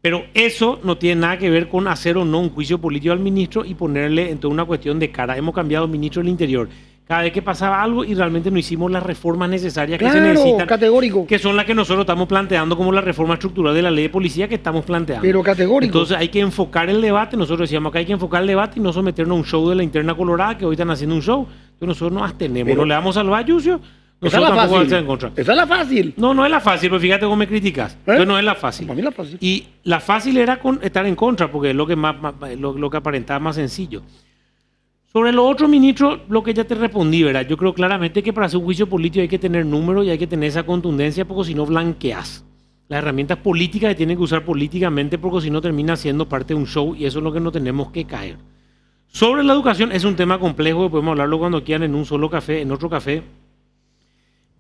pero eso no tiene nada que ver con hacer o no un juicio político al ministro y ponerle en toda una cuestión de cara. Hemos cambiado ministro del Interior, cada vez que pasaba algo y realmente no hicimos las reformas necesarias que se Claro, necesitan, categórico. que son las que nosotros estamos planteando como la reforma estructural de la ley de policía que estamos planteando. Pero categórico. Entonces hay que enfocar el debate, nosotros decíamos que hay que enfocar el debate y no someternos a un show de la interna colorada, que hoy están haciendo un show. Entonces nosotros nos abstenemos, Pero no le damos al Bayucio, esa es nosotros la tampoco vamos a fácil. estar en contra. Esa es la fácil. No, no es la fácil, pero fíjate cómo me criticas. Entonces no es la fácil. Para mí la fácil. Y la fácil era estar en contra, porque es lo que, lo que aparentaba más sencillo. Sobre los otros ministros, lo que ya te respondí, ¿verdad? Yo creo claramente que para hacer un juicio político hay que tener números y hay que tener esa contundencia, porque si no blanqueas las herramientas políticas que tienen que usar políticamente, porque si no termina siendo parte de un show y eso es lo que no tenemos que caer. Sobre la educación es un tema complejo, que podemos hablarlo cuando quieran en un solo café, en otro café.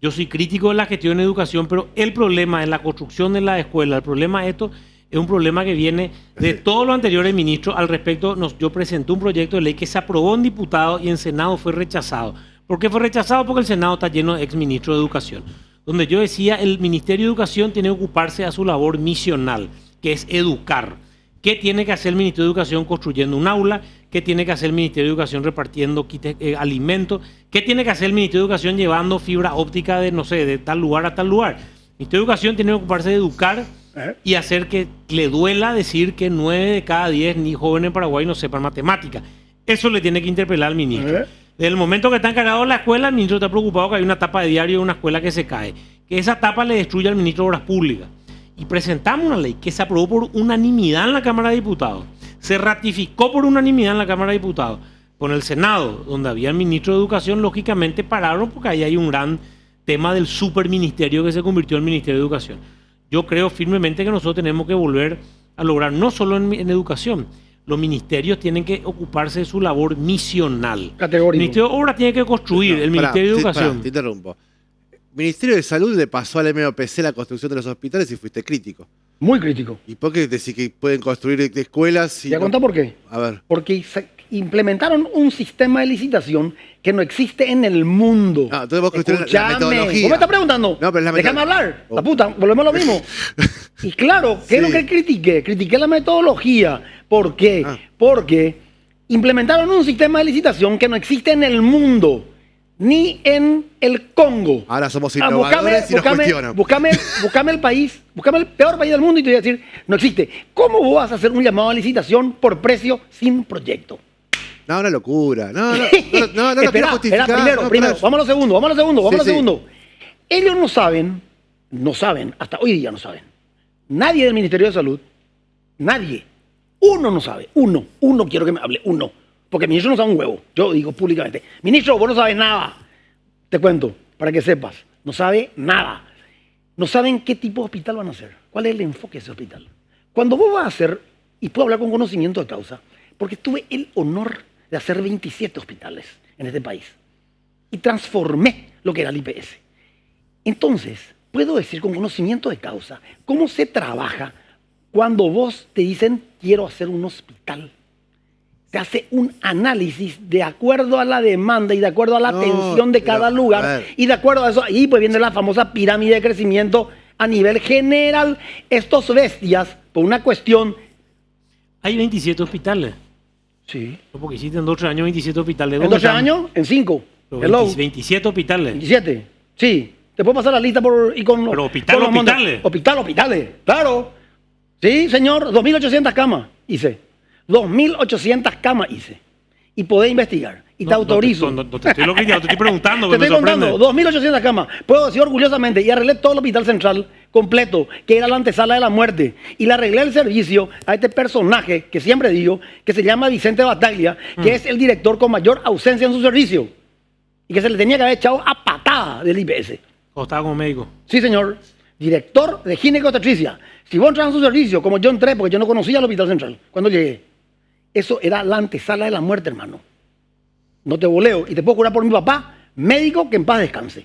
Yo soy crítico de la gestión en educación, pero el problema es la construcción de la escuela, el problema de esto es un problema que viene de todos los anteriores ministros. Al respecto, yo presenté un proyecto de ley que se aprobó en diputados y en Senado fue rechazado. ¿Por qué fue rechazado? Porque el Senado está lleno de exministros de educación. Donde yo decía, el Ministerio de Educación tiene que ocuparse a su labor misional, que es educar. ¿Qué tiene que hacer el Ministerio de Educación construyendo un aula? ¿Qué tiene que hacer el Ministerio de Educación repartiendo alimentos? ¿Qué tiene que hacer el Ministerio de Educación llevando fibra óptica de, no sé, de tal lugar a tal lugar? El Ministerio de Educación tiene que ocuparse de educar y hacer que le duela decir que 9 de cada 10 ni jóvenes en Paraguay no sepan matemáticas. Eso le tiene que interpelar al ministro. Desde el momento que está encargado de la escuela, el ministro está preocupado que hay una tapa de diario de una escuela que se cae. Que esa tapa le destruya al ministro de Obras Públicas. Y presentamos una ley que se aprobó por unanimidad en la Cámara de Diputados. Se ratificó por unanimidad en la Cámara de Diputados. Con el Senado, donde había el ministro de Educación, lógicamente pararon porque ahí hay un gran tema del superministerio que se convirtió en Ministerio de Educación. Yo creo firmemente que nosotros tenemos que volver a lograr, no solo en educación, los ministerios tienen que ocuparse de su labor misional. Categórico. El Ministerio de Obras tiene que construir, el Ministerio de Educación. Te interrumpo. Ministerio de Salud le pasó al MOPC la construcción de los hospitales y fuiste crítico. Muy crítico. ¿Y por qué decís que pueden construir escuelas? ¿Te voy a contar por qué? A ver. Porque implementaron un sistema de licitación que no existe en el mundo. Ah, entonces vos cuestionás la metodología. ¿Vos me estás preguntando? No, pero es la Déjame hablar. Oh. La puta, volvemos a lo mismo. Y claro, ¿qué es lo que critiqué? Critiqué la metodología. ¿Por qué? Porque implementaron un sistema de licitación que no existe en el mundo, ni en el Congo. Ahora somos innovadores y nos cuestionan. Buscame el país, buscame el peor país del mundo y te voy a decir, no existe. ¿Cómo vos vas a hacer un llamado a licitación por precio sin proyecto? No, una locura. No lo quiero justificar. Primero, vamos a lo Sí. segundo. Ellos no saben, hasta hoy día no saben. Nadie del Ministerio de Salud, nadie, uno no sabe, uno quiero que me hable, uno. Porque el ministro no sabe un huevo, yo digo públicamente. Ministro, vos no sabes nada. Te cuento, para que sepas, no sabe nada. No saben qué tipo de hospital van a hacer, cuál es el enfoque de ese hospital. Cuando vos vas a hacer, y puedo hablar con conocimiento de causa, porque tuve el honor de hacer 27 hospitales en este país y transformé lo que era el IPS. Entonces, puedo decir con conocimiento de causa cómo se trabaja cuando vos te dicen quiero hacer un hospital. Se hace un análisis de acuerdo a la demanda y de acuerdo a la atención de cada lugar y de acuerdo a eso, ahí pues viene la famosa pirámide de crecimiento a nivel general. Estos bestias, por una cuestión... Hay 27 hospitales. Sí. Porque hiciste en 12 años 27 hospitales. ¿En 12 años? En 5. 27 hospitales. 27. Sí. Te puedo pasar la lista y con... Pero hospitales. Hospitales. Claro. Sí, señor. 2.800 camas hice. 2.800 camas hice. Y podés investigar. Y te autorizo. No te estoy criticando, te estoy preguntando. Te estoy contando. 2.800 camas. Puedo decir orgullosamente. Y arreglé todo el hospital central completo, que era la antesala de la muerte. Y le arreglé el servicio a este personaje, que siempre digo, que se llama Vicente Bataglia, que es el director con mayor ausencia en su servicio. Y que se le tenía que haber echado a patada del IPS. ¿O estaba como médico? Sí, señor. Director de ginecoobstetricia. Si vos entras en su servicio, como yo entré, porque yo no conocía el hospital central, cuando llegué, eso era la antesala de la muerte, hermano. No te voleo. Y te puedo curar por mi papá, médico, que en paz descanse.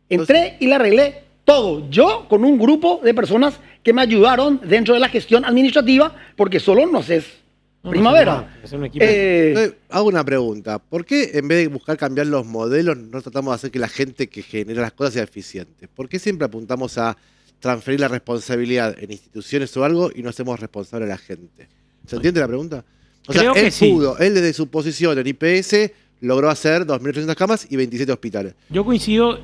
Entré y le arreglé todo. Yo con un grupo de personas que me ayudaron dentro de la gestión administrativa, porque solo no haces primavera. Hago una pregunta. ¿Por qué en vez de buscar cambiar los modelos, no tratamos de hacer que la gente que genera las cosas sea eficiente? ¿Por qué siempre apuntamos a transferir la responsabilidad en instituciones o algo y no hacemos responsable a la gente? ¿Se entiende la pregunta? O sea, él pudo, él desde su posición en IPS logró hacer 2.800 camas y 27 hospitales. Yo coincido,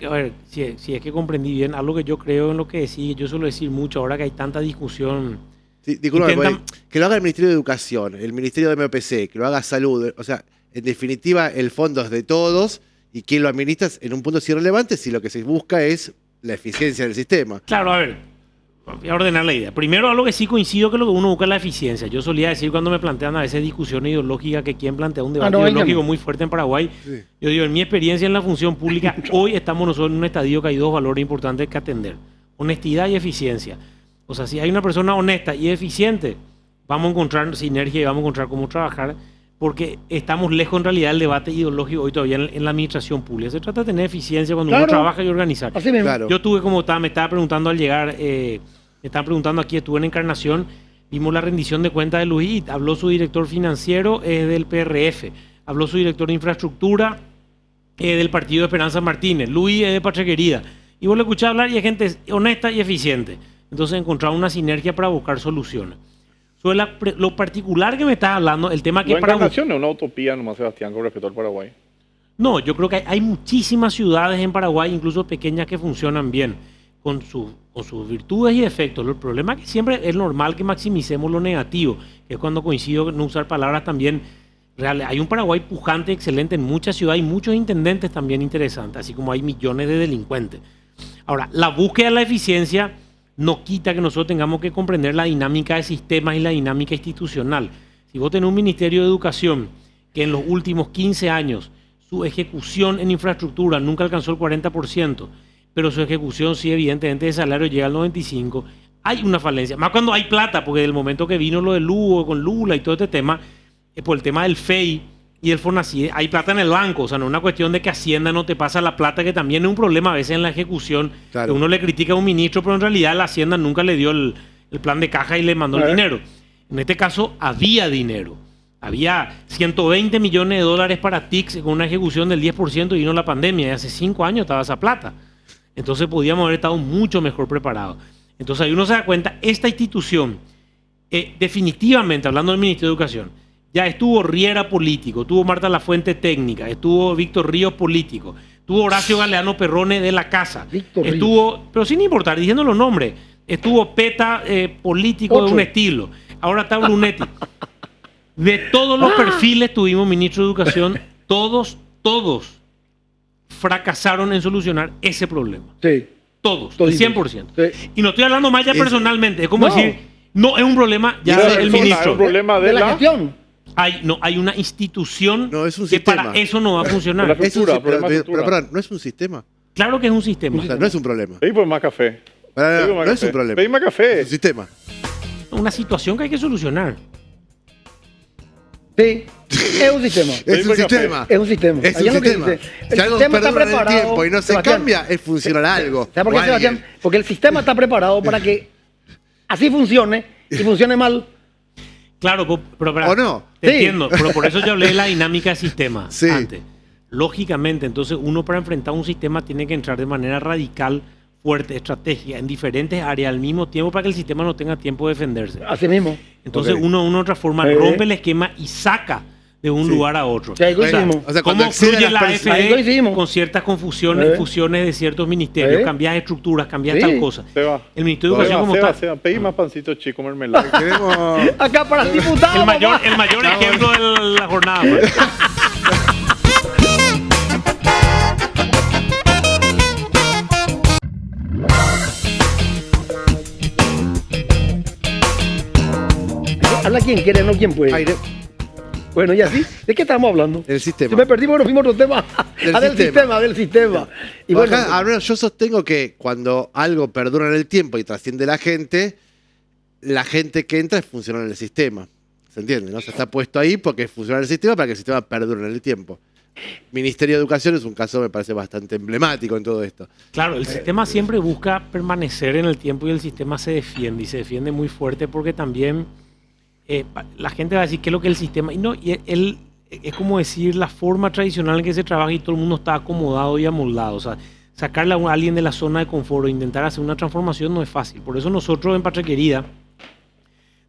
a ver, si es que comprendí bien, algo que yo creo en lo que decís, yo suelo decir mucho, ahora que hay tanta discusión. Sí, disculpa, Intentan- que lo haga el Ministerio de Educación, el Ministerio de MPC, que lo haga Salud. O sea, en definitiva, el fondo es de todos y quien lo administra en un punto es irrelevante si lo que se busca es la eficiencia del sistema. Claro, a ver, voy a ordenar la idea. Primero, algo que sí coincido que lo que uno busca es la eficiencia. Yo solía decir cuando me plantean a veces discusiones ideológicas que quien plantea un debate ideológico muy fuerte en Paraguay, Sí. yo digo, en mi experiencia en la función pública, hoy estamos nosotros en un estadio que hay dos valores importantes que atender: honestidad y eficiencia. O sea, si hay una persona honesta y eficiente, vamos a encontrar sinergia y vamos a encontrar cómo trabajar, porque estamos lejos en realidad del debate ideológico hoy todavía en la administración pública. Se trata de tener eficiencia cuando uno trabaja y organizar. Así mismo. Claro. Yo tuve me estaba preguntando al llegar, me estaban preguntando aquí, estuve en Encarnación, vimos la rendición de cuentas de Luis, habló su director financiero del PRF, habló su director de infraestructura del partido de Esperanza Martínez, Luis es de Patria Querida, y vos le escuchás hablar y hay gente honesta y eficiente. Entonces encontramos una sinergia para buscar soluciones. Sobre lo particular que me estás hablando, el tema que La Encarnación es una utopía nomás, Sebastián, con respecto al Paraguay. No, yo creo que hay muchísimas ciudades en Paraguay, incluso pequeñas, que funcionan bien, con sus virtudes y defectos. El problema es que siempre es normal que maximicemos lo negativo, que es cuando coincido en no usar palabras también reales. Hay un Paraguay pujante, excelente en muchas ciudades, y muchos intendentes también interesantes, así como hay millones de delincuentes. Ahora, la búsqueda de la eficiencia no quita que nosotros tengamos que comprender la dinámica de sistemas y la dinámica institucional. Si vos tenés un Ministerio de Educación que en los últimos 15 años su ejecución en infraestructura nunca alcanzó el 40%, pero su ejecución sí, evidentemente, de salario llega al 95%, hay una falencia. Más cuando hay plata, porque del momento que vino lo de Lugo, con Lula y todo este tema, por el tema del FEI y el FONACIE, hay plata en el banco. O sea, no es una cuestión de que Hacienda no te pasa la plata, que también es un problema a veces en la ejecución. Claro. Que uno le critica a un ministro, pero en realidad la Hacienda nunca le dio el plan de caja y le mandó el dinero. En este caso, había dinero. Había 120 millones de dólares para TICS con una ejecución del 10% y vino la pandemia. Y hace 5 años estaba esa plata. Entonces podíamos haber estado mucho mejor preparados. Entonces ahí uno se da cuenta, esta institución, definitivamente, hablando del Ministerio de Educación, ya estuvo Riera político, estuvo Marta Lafuente técnica, estuvo Víctor Ríos político, estuvo Horacio Galeano Perrone de la Casa, Víctor estuvo, pero sin importar, diciendo los nombres, estuvo Peta político de un estilo, ahora está Brunetti. De todos los perfiles tuvimos ministro de Educación, todos fracasaron en solucionar ese problema. Sí. Todos, el Todísimos. 100%. Sí. Y no estoy hablando más ya personalmente, es como No. decir, no es un problema ya No, del es ministro. un problema De la gestión. Hay una institución No, es un que sistema. para eso no va a funcionar. La estructura, problema de estructura. Pero, no es un sistema. Claro que es un sistema. O sea, no es un problema. Pedí por más café. Pedí por más No es café. un problema. Pedí más Es café. un sistema. Una situación que hay que solucionar. Sí. Es un sistema. Es un café. sistema. Es un sistema. Es Ahí un lo que sistema. dice. Si algo perdura en el tiempo y no se Sebastián, cambia, es funcionar algo. ¿Sabes por qué, o alguien. Sebastián? Porque el sistema está preparado para que así funcione y funcione mal. Claro, pero ¿O no? te Sí. entiendo, pero por eso yo hablé de la dinámica del sistema Sí. antes. Lógicamente, entonces uno para enfrentar un sistema tiene que entrar de manera radical, fuerte, estratégica, en diferentes áreas al mismo tiempo para que el sistema no tenga tiempo de defenderse. Así mismo. Entonces Ok. uno de una u otra forma Sí. rompe el esquema y saca de un Sí. lugar a otro. Sí, ahí coincidimos. O sea, cuando ¿Cómo excede fluye las la personas- Ahí AFE coincidimos. con ciertas confusiones, fusiones de ciertos ministerios? Cambias estructuras, cambias Sí. tal cosa. Seba. El Ministerio de Educación como Seba, está. Seba, pedí más pancito chico, mermelada. Queremos. Acá para el diputado. El mayor ejemplo de la jornada. pues. Habla quien quiere, no quien puede. Aire. Bueno, y así, ¿de qué estamos hablando? El sistema. Si me perdimos, nos fuimos a otro tema. Del sistema. Y bueno, Acá, al menos yo sostengo que cuando algo perdura en el tiempo y trasciende la gente que entra es funcionar en el sistema. ¿Se entiende? ¿No? Se está puesto ahí porque funciona el sistema para que el sistema perdure en el tiempo. Ministerio de Educación es un caso, me parece, bastante emblemático en todo esto. Claro, el sistema siempre busca permanecer en el tiempo y el sistema se defiende y se defiende muy fuerte porque también la gente va a decir qué es lo que es el sistema. Y no, y él es como decir la forma tradicional en que se trabaja y todo el mundo está acomodado y amoldado. O sea, sacarle a alguien de la zona de confort o intentar hacer una transformación no es fácil. Por eso nosotros en Patria Querida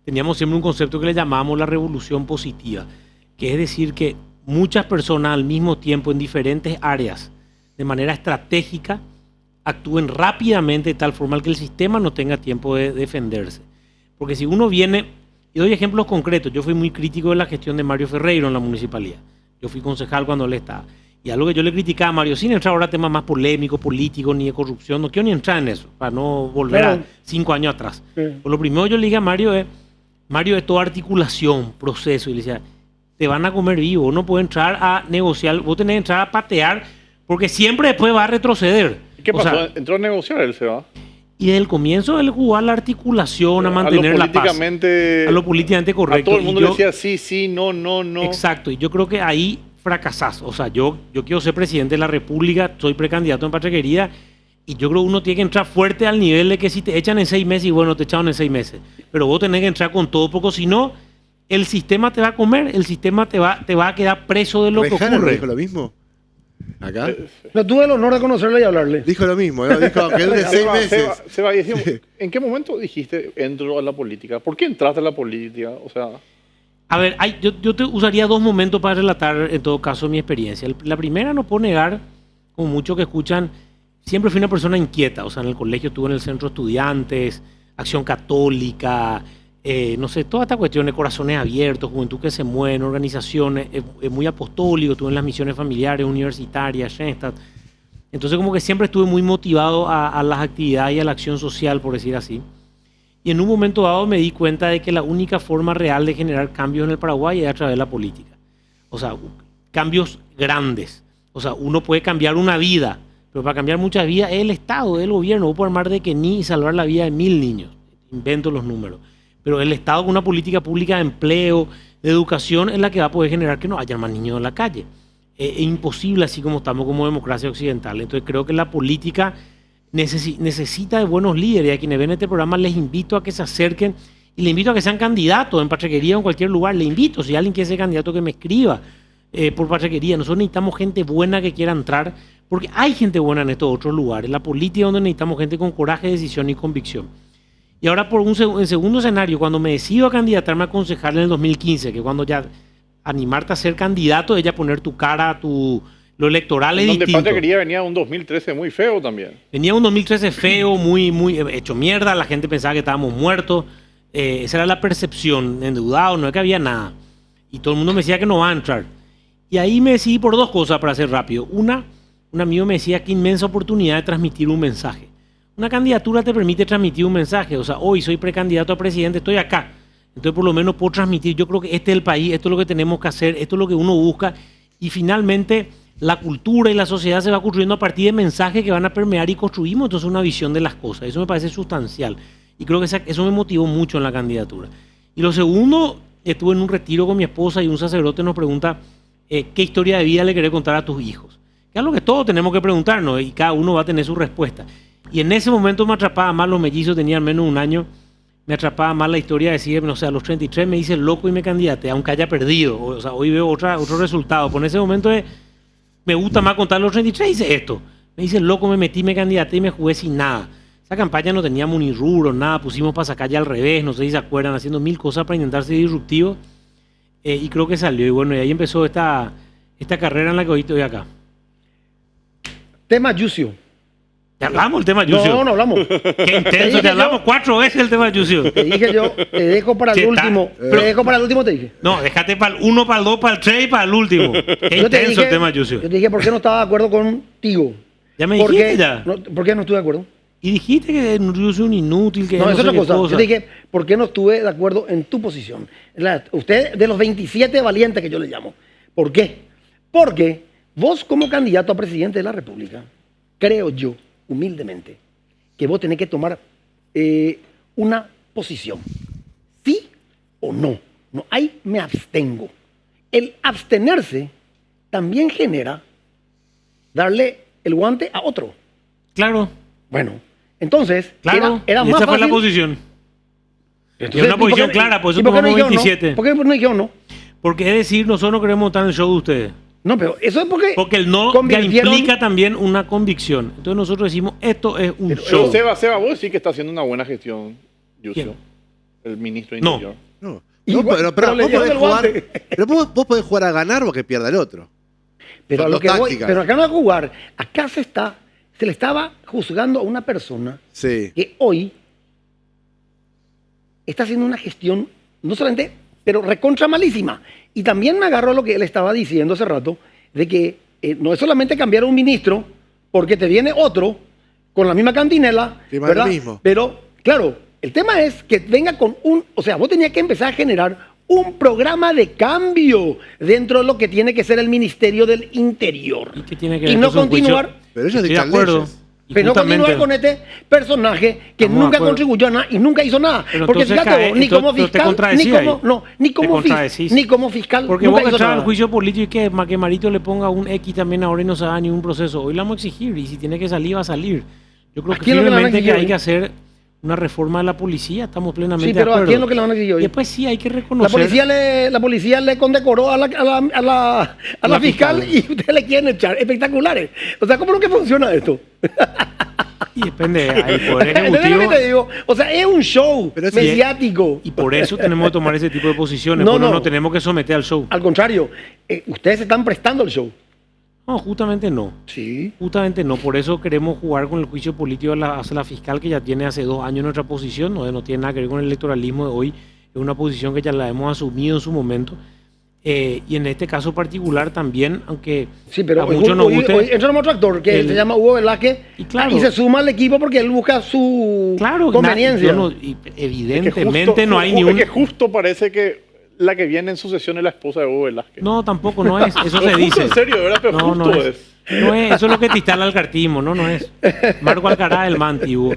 teníamos siempre un concepto que le llamábamos la revolución positiva, que es decir que muchas personas al mismo tiempo en diferentes áreas, de manera estratégica, actúen rápidamente de tal forma que el sistema no tenga tiempo de defenderse. Porque si uno viene, y doy ejemplos concretos, yo fui muy crítico de la gestión de Mario Ferreiro en la municipalidad. Yo fui concejal cuando él estaba. Y algo que yo le criticaba a Mario, sin entrar ahora a temas más polémicos, políticos, ni de corrupción, no quiero ni entrar en eso, para no volver a 5 años atrás. Pues lo primero que yo le dije a Mario es toda articulación, proceso. Y le decía, te van a comer vivo, vos no puedes entrar a negociar, vos tenés que entrar a patear, porque siempre después va a retroceder. ¿Qué pasó? ¿Entró a negociar él, se va? Y desde el comienzo él jugó a la articulación, a mantener la paz. A lo políticamente correcto. A todo el mundo le decía sí, no. Exacto, y yo creo que ahí fracasás. O sea, yo quiero ser presidente de la República, soy precandidato en Patria Querida, y yo creo que uno tiene que entrar fuerte al nivel de que si te echan en 6 meses, y bueno, te echaron en 6 meses. Pero vos tenés que entrar con todo, porque si no, el sistema te va a comer, el sistema te va a quedar preso de lo que ocurre. ¿Dijo lo mismo? ¿Acá? No tuve el honor de conocerle y hablarle. Dijo lo mismo, ¿no? Dijo que dure 6 meses. Seba, ¿en qué momento dijiste entro a la política? ¿Por qué entraste a la política? O sea... A ver, yo te usaría 2 momentos para relatar, en todo caso, mi experiencia. La primera, no puedo negar, como muchos que escuchan, siempre fui una persona inquieta. O sea, en el colegio estuve en el centro de estudiantes, Acción Católica, no sé, toda esta cuestión de corazones abiertos, juventud que se mueve, organizaciones, muy apostólico, estuve en las misiones familiares, universitarias, Schoenstatt. Entonces como que siempre estuve muy motivado a las actividades y a la acción social, por decir así. Y en un momento dado me di cuenta de que la única forma real de generar cambios en el Paraguay es a través de la política. O sea, cambios grandes. O sea, uno puede cambiar una vida, pero para cambiar muchas vidas es el Estado, es el gobierno. Vos podés armar de que ni salvar la vida de 1000 niños. Invento los números. Pero el Estado con una política pública de empleo, de educación, es la que va a poder generar que no haya más niños en la calle. Es imposible así como estamos como democracia occidental. Entonces creo que la política necesita de buenos líderes. Y a quienes ven este programa les invito a que se acerquen y les invito a que sean candidatos en Patria Querida o en cualquier lugar. Les invito, si alguien quiere ser candidato, que me escriba por Patria Querida. Nosotros necesitamos gente buena que quiera entrar, porque hay gente buena en estos otros lugares. La política es donde necesitamos gente con coraje, decisión y convicción. Y ahora por en segundo escenario, cuando me decido a candidatarme a concejal en el 2015, que cuando ya animarte a ser candidato, ella poner tu cara, lo electoral es distinto. Donde Patria Querida venía un 2013 muy feo también. Venía un 2013 feo, muy hecho mierda, la gente pensaba que estábamos muertos, esa era la percepción, endeudado, no es que había nada. Y todo el mundo me decía que no va a entrar. Y ahí me decidí por 2 cosas para hacer rápido. Un amigo me decía, qué inmensa oportunidad de transmitir un mensaje. Una candidatura te permite transmitir un mensaje. O sea, hoy soy precandidato a presidente, estoy acá. Entonces, por lo menos puedo transmitir. Yo creo que este es el país, esto es lo que tenemos que hacer, esto es lo que uno busca. Y finalmente, la cultura y la sociedad se va construyendo a partir de mensajes que van a permear y construimos entonces una visión de las cosas. Eso me parece sustancial. Y creo que eso me motivó mucho en la candidatura. Y lo segundo, estuve en un retiro con mi esposa y un sacerdote nos pregunta qué historia de vida le querés contar a tus hijos. Que es algo que todos tenemos que preguntarnos y cada uno va a tener su respuesta. Y en ese momento me atrapaba más, los mellizos tenían menos de 1 año, me atrapaba más la historia de decir, no sé, a los 33 me hice loco y me candidaté, aunque haya perdido. O sea, hoy veo otro resultado. Pero en ese momento me gusta más contar los 33, hice esto. Me hice loco, me metí, me candidaté y me jugué sin nada. Esa campaña no teníamos ni rubro, nada, pusimos pasacalle al revés, no sé si se acuerdan, haciendo 1000 cosas para intentar ser disruptivo. Y creo que salió. Y bueno, y ahí empezó esta carrera en la que hoy estoy acá. Tema Yucio. ¿Te hablamos el tema Yucio? No hablamos. Qué intenso, te hablamos 4 veces el tema Yucio. Te dije yo, te dejo para el último. Te dejo para el último, te dije. No, déjate para el 1, para el 2, para el 3 y para el último. Qué intenso el tema Yucio. Yo te dije, ¿por qué no estaba de acuerdo contigo? Ya me dijiste ya. ¿Por qué no estuve de acuerdo? Y dijiste que Yucio es un inútil, que no es otra cosa. Yo te dije, ¿por qué no estuve de acuerdo en tu posición? Usted, de los 27 valientes que yo le llamo. ¿Por qué? Porque vos, como candidato a presidente de la República, creo yo, humildemente, que vos tenés que tomar una posición. ¿Sí o no? No hay me abstengo. El abstenerse también genera darle el guante a otro. Claro. Bueno, entonces, claro, era más esa fácil. fue la posición. Entonces, y una posición clara, por eso tomamos 27. ¿Por qué no dijeron no? Porque es decir, nosotros no queremos estar en el show de ustedes. No, pero eso es porque el no ya implica también una convicción. Entonces nosotros decimos, esto es un show. Seba, vos sí que está haciendo una buena gestión, Yucio, el ministro de Interior. No, No, Igual, pero le vos dieron podés el jugar, guante. pero vos podés jugar a ganar o a que pierda el otro. Pero Son a lo dos que voy, tácticas. pero acá no va a jugar. Acá se le estaba juzgando a una persona Sí. que hoy está haciendo una gestión, no solamente, pero recontra malísima. Y también me agarró lo que él estaba diciendo hace rato, de que no es solamente cambiar a un ministro, porque te viene otro con la misma cantinela, Que va lo ¿verdad? mismo. Pero, claro, el tema es que venga con o sea, vos tenías que empezar a generar un programa de cambio dentro de lo que tiene que ser el Ministerio del Interior. ¿Y qué tiene que Y ver? no Esto es un juicio- continuar, Pero ellos Estoy de dictan acuerdo. leyes. Y pero no justamente- continuar con este personaje que Estamos de nunca acuerdo. contribuyó a nada y nunca hizo nada. Pero Porque entonces fíjate, cae- vos, ni como entonces te fiscal, contradecís ni como, ahí. no, ni Te como, contradecís. ni como fiscal, Porque nunca vos hizo entras al nada. juicio político y que Marito le ponga un X también ahora y no se haga ningún proceso. Hoy la vamos a exigir y si tiene que salir, va a salir. Yo creo ¿A que quién es lo que le van a firmemente que exigir hay hoy? que hacer una reforma de la policía. Estamos plenamente Sí, de pero acuerdo. ¿a quién es lo que le van a exigir Y hoy? después sí hay que La reconocer. policía le condecoró a la La fiscal fiscal. y ustedes le quieren echar. Espectaculares. O sea, ¿cómo es que funciona esto? Y depende, el Poder ¿Entendés lo Ejecutivo. que te digo? O sea, es un show Pero sí, mediático. Y por eso tenemos que tomar ese tipo de posiciones. No, porque no. nos tenemos que someter al show. Al contrario, ustedes se están prestando el show. No, justamente no. Sí. Justamente no, por eso queremos jugar con el juicio político hacia la fiscal que ya tiene hace 2 años nuestra posición, no tiene nada que ver con el electoralismo de hoy, es una posición que ya la hemos asumido en su momento. Y en este caso particular también, aunque Sí, pero a hoy, muchos nos hoy guste... entra un otro actor que el- se llama Hugo Velázquez Y claro. y se suma al equipo porque él busca su Claro, conveniencia. evidentemente no hay ni un... Es que justo parece que la que viene en sucesión es la esposa de Hugo Velázquez. No, tampoco, no es, eso Pero se justo dice. en serio, ¿verdad? Pero No, justo no es. es. No es, eso es lo que te instala el cartismo, no es. Marco Alcaraz, el más antiguo.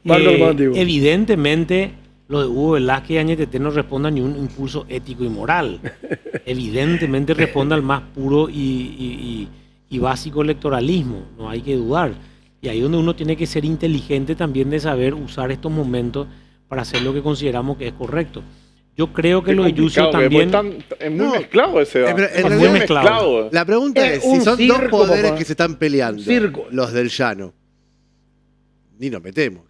Marco el más antiguo. Evidentemente, lo de Hugo Velázquez y Añetete no responde a ningún impulso ético y moral. Evidentemente responde al más puro y básico electoralismo, no hay que dudar. Y ahí es donde uno tiene que ser inteligente también de saber usar estos momentos para hacer lo que consideramos que es correcto. Yo creo que Qué lo de Yucio complicado, también... es muy No, mezclado ese pero debate. en Es realidad- muy mezclado. mezclado. La pregunta Es es, si un son circo, dos poderes papá. que se están peleando, Circo. los del llano, ni nos metemos.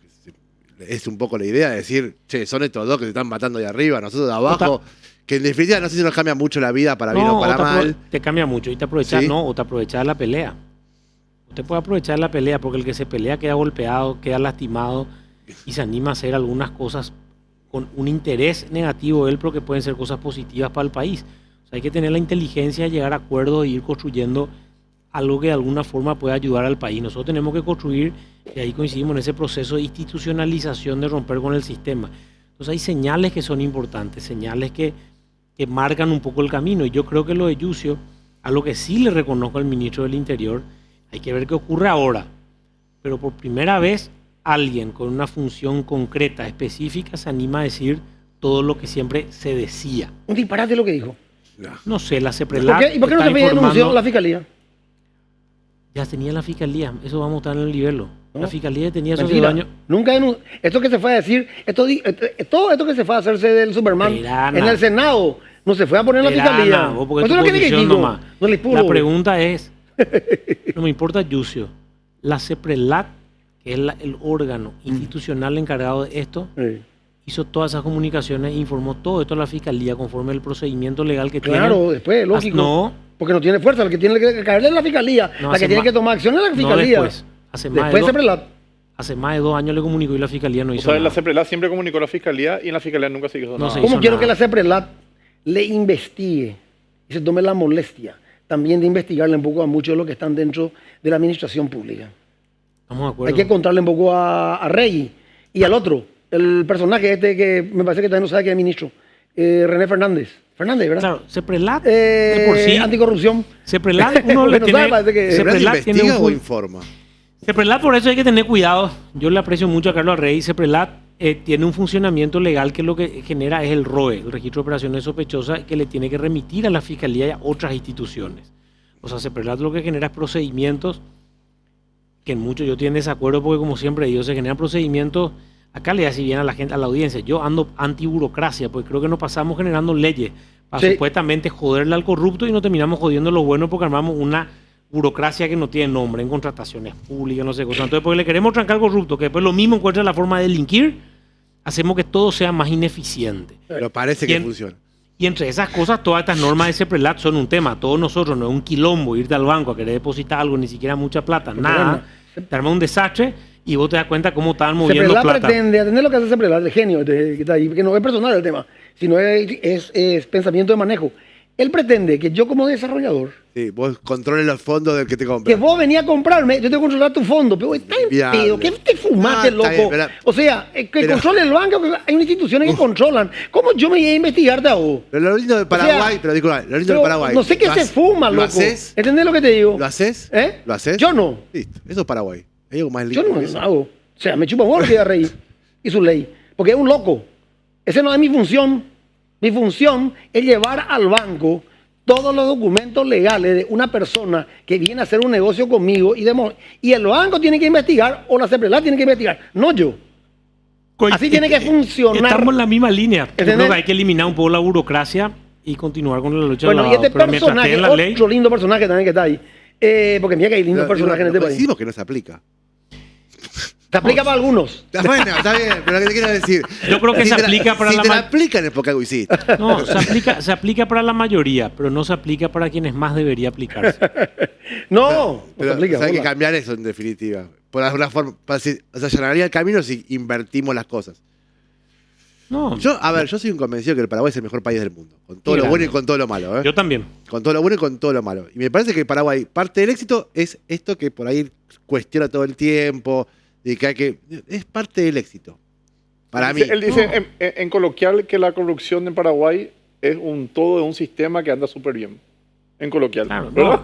Es un poco la idea de decir, che, son estos dos que se están matando ahí arriba, nosotros de abajo, que en definitiva no sé si nos cambia mucho la vida para bien o para mal. te cambia mucho y te aprovechas, Sí. o te aprovechas de la pelea. Usted puede aprovechar de la pelea porque el que se pelea queda golpeado, queda lastimado y se anima a hacer algunas cosas con un interés negativo de él, pero que pueden ser cosas positivas para el país. O sea, hay que tener la inteligencia de llegar a acuerdos e ir construyendo algo que de alguna forma pueda ayudar al país. Nosotros tenemos que construir, y ahí coincidimos en ese proceso de institucionalización de romper con el sistema. Entonces hay señales que son importantes, señales que marcan un poco el camino. Y yo creo que lo de Yucio, a lo que sí le reconozco al ministro del Interior, hay que ver qué ocurre ahora. Pero por primera vez, alguien con una función concreta, específica, se anima a decir todo lo que siempre se decía. Un disparate lo que dijo. No sé, la ¿Por CEPRELAC qué? ¿Y por qué no está se denunció informando- la fiscalía? Ya tenía la fiscalía, eso vamos a estar en el nivel. No, La fiscalía tenía esos Mentira. 2 años. Nunca esto que se fue a decir, todo esto que se fue a hacerse del Superman Verana. en el Senado, no se fue a poner en la Verana, fiscalía. vos porque Eso tu es lo que le posición critico. nomás. No le puro. La pregunta es, no me importa Yucio, la CEPRELAC, que es el órgano institucional encargado de esto, Sí. hizo todas esas comunicaciones e informó todo esto a la fiscalía conforme el procedimiento legal que Claro, tiene. después, lógico. No, Porque no tiene fuerza, el que tiene que caerle es la fiscalía, No, la hace que tiene ma- que tomar acción es la no fiscalía. después. Hace más, Después de siempre la... hace más de 2 años le comunicó y la fiscalía no O hizo sea, la nada. CEPRELA siempre comunicó a la fiscalía y en la fiscalía nunca se hizo No nada. se ¿Cómo hizo quiero nada. que la CEPRELAT le investigue y se tome la molestia también de investigarle un poco a muchos de los que están dentro de la administración pública? Estamos de acuerdo. Hay que contarle un poco a Rey y al otro, el personaje este que me parece que también no sabe que es ministro, René Fernández. Fernández, ¿verdad? Claro, CEPRELAC de por sí, Anticorrupción. CEPRELAC uno le Porque no tiene... sabe, parece que- ¿CEPRELAC CEPRELAC tiene investiga un o fun- informa? CEPRELAC, por eso hay que tener cuidado. Yo le aprecio mucho a Carlos Rey. CEPRELAC tiene un funcionamiento legal que lo que genera es el ROE, el Registro de Operaciones Sospechosas, que le tiene que remitir a la Fiscalía y a otras instituciones. O sea, CEPRELAC lo que genera es procedimientos que en muchos yo tienen desacuerdo porque, como siempre digo, se generan procedimientos. Acá le hace bien a la gente, a la audiencia. Yo ando anti-burocracia, porque creo que nos pasamos generando leyes para Sí. supuestamente joderle al corrupto y no terminamos jodiendo a los buenos porque armamos una burocracia que no tiene nombre en contrataciones públicas, no sé qué cosa. Entonces, porque le queremos trancar al corrupto, que después lo mismo encuentra la forma de delinquir, hacemos que todo sea más ineficiente. Pero parece Y que en- funciona. Y entre esas cosas, todas estas normas de CEPRELAT son un tema. Todos nosotros, no es un quilombo irte al banco a querer depositar algo, ni siquiera mucha plata, nada. Te arma un desastre y vos te das cuenta cómo estaban moviendo Ceprelat plata. pretende atender lo que hace Ceprelat, el genio que está ahí, que no es personal el tema, sino es pensamiento de manejo. Él pretende que yo como desarrollador, Sí, vos controles los fondos del que te que compra. vos venías a comprarme, yo tengo que controlar tu fondo, pero está en Viable. pedo, ¿qué te fumaste, No, está loco? bien, O sea, que pero- controle el banco, que hay instituciones que controlan. ¿Cómo yo me iba a investigarte a vos? Pero lo lindo de Paraguay, pero disculpa, lo lindo Pero de Paraguay. no sé qué ¿lo se hace- fuma, ¿Lo loco. haces? ¿Entendés lo que te digo? ¿Lo haces? ¿Eh? ¿Lo haces? Yo no. Listo, eso es Paraguay. Hay algo más Yo lindo no que lo eso. hago. O sea, me chupa huevo que rey y su ley. Porque es un loco. Esa no es mi función. Mi función es llevar al banco todos los documentos legales de una persona que viene a hacer un negocio conmigo y el banco tiene que investigar o la CEPRELAT tiene que investigar, no yo. Así tiene que funcionar. Estamos en la misma línea. Yo ¿Entendés? creo que hay que eliminar un poco la burocracia y continuar con la lucha Bueno, del y este lavado. Pero mientras esté personaje, en la ley, otro lindo personaje también que está ahí. Porque mira que hay lindos personajes en este país. Decimos que no se aplica. Se aplica para algunos. Está bueno, está bien, pero lo que te quiero decir. Yo creo que si se te la- aplica para si la te la ma- aplican es porque algo hiciste. no, se aplica para la mayoría, pero no se aplica para quienes más debería aplicarse. No, no se Pero aplica. o sea, hay que hola. cambiar eso en definitiva. Por alguna forma, o sea, allanaría el camino si invertimos las cosas. No, Yo soy un convencido que el Paraguay es el mejor país del mundo. Con todo Qué lo bueno y grande. con todo lo malo. ¿eh? yo también. Con todo lo bueno y con todo lo malo. Y me parece que Paraguay, parte del éxito es esto que por ahí cuestiona todo el tiempo, de que hay que. Es parte del éxito. Para mí. Él dice en coloquial que la corrupción en Paraguay es un todo de un sistema que anda súper bien. En coloquial. Claro, ¿verdad?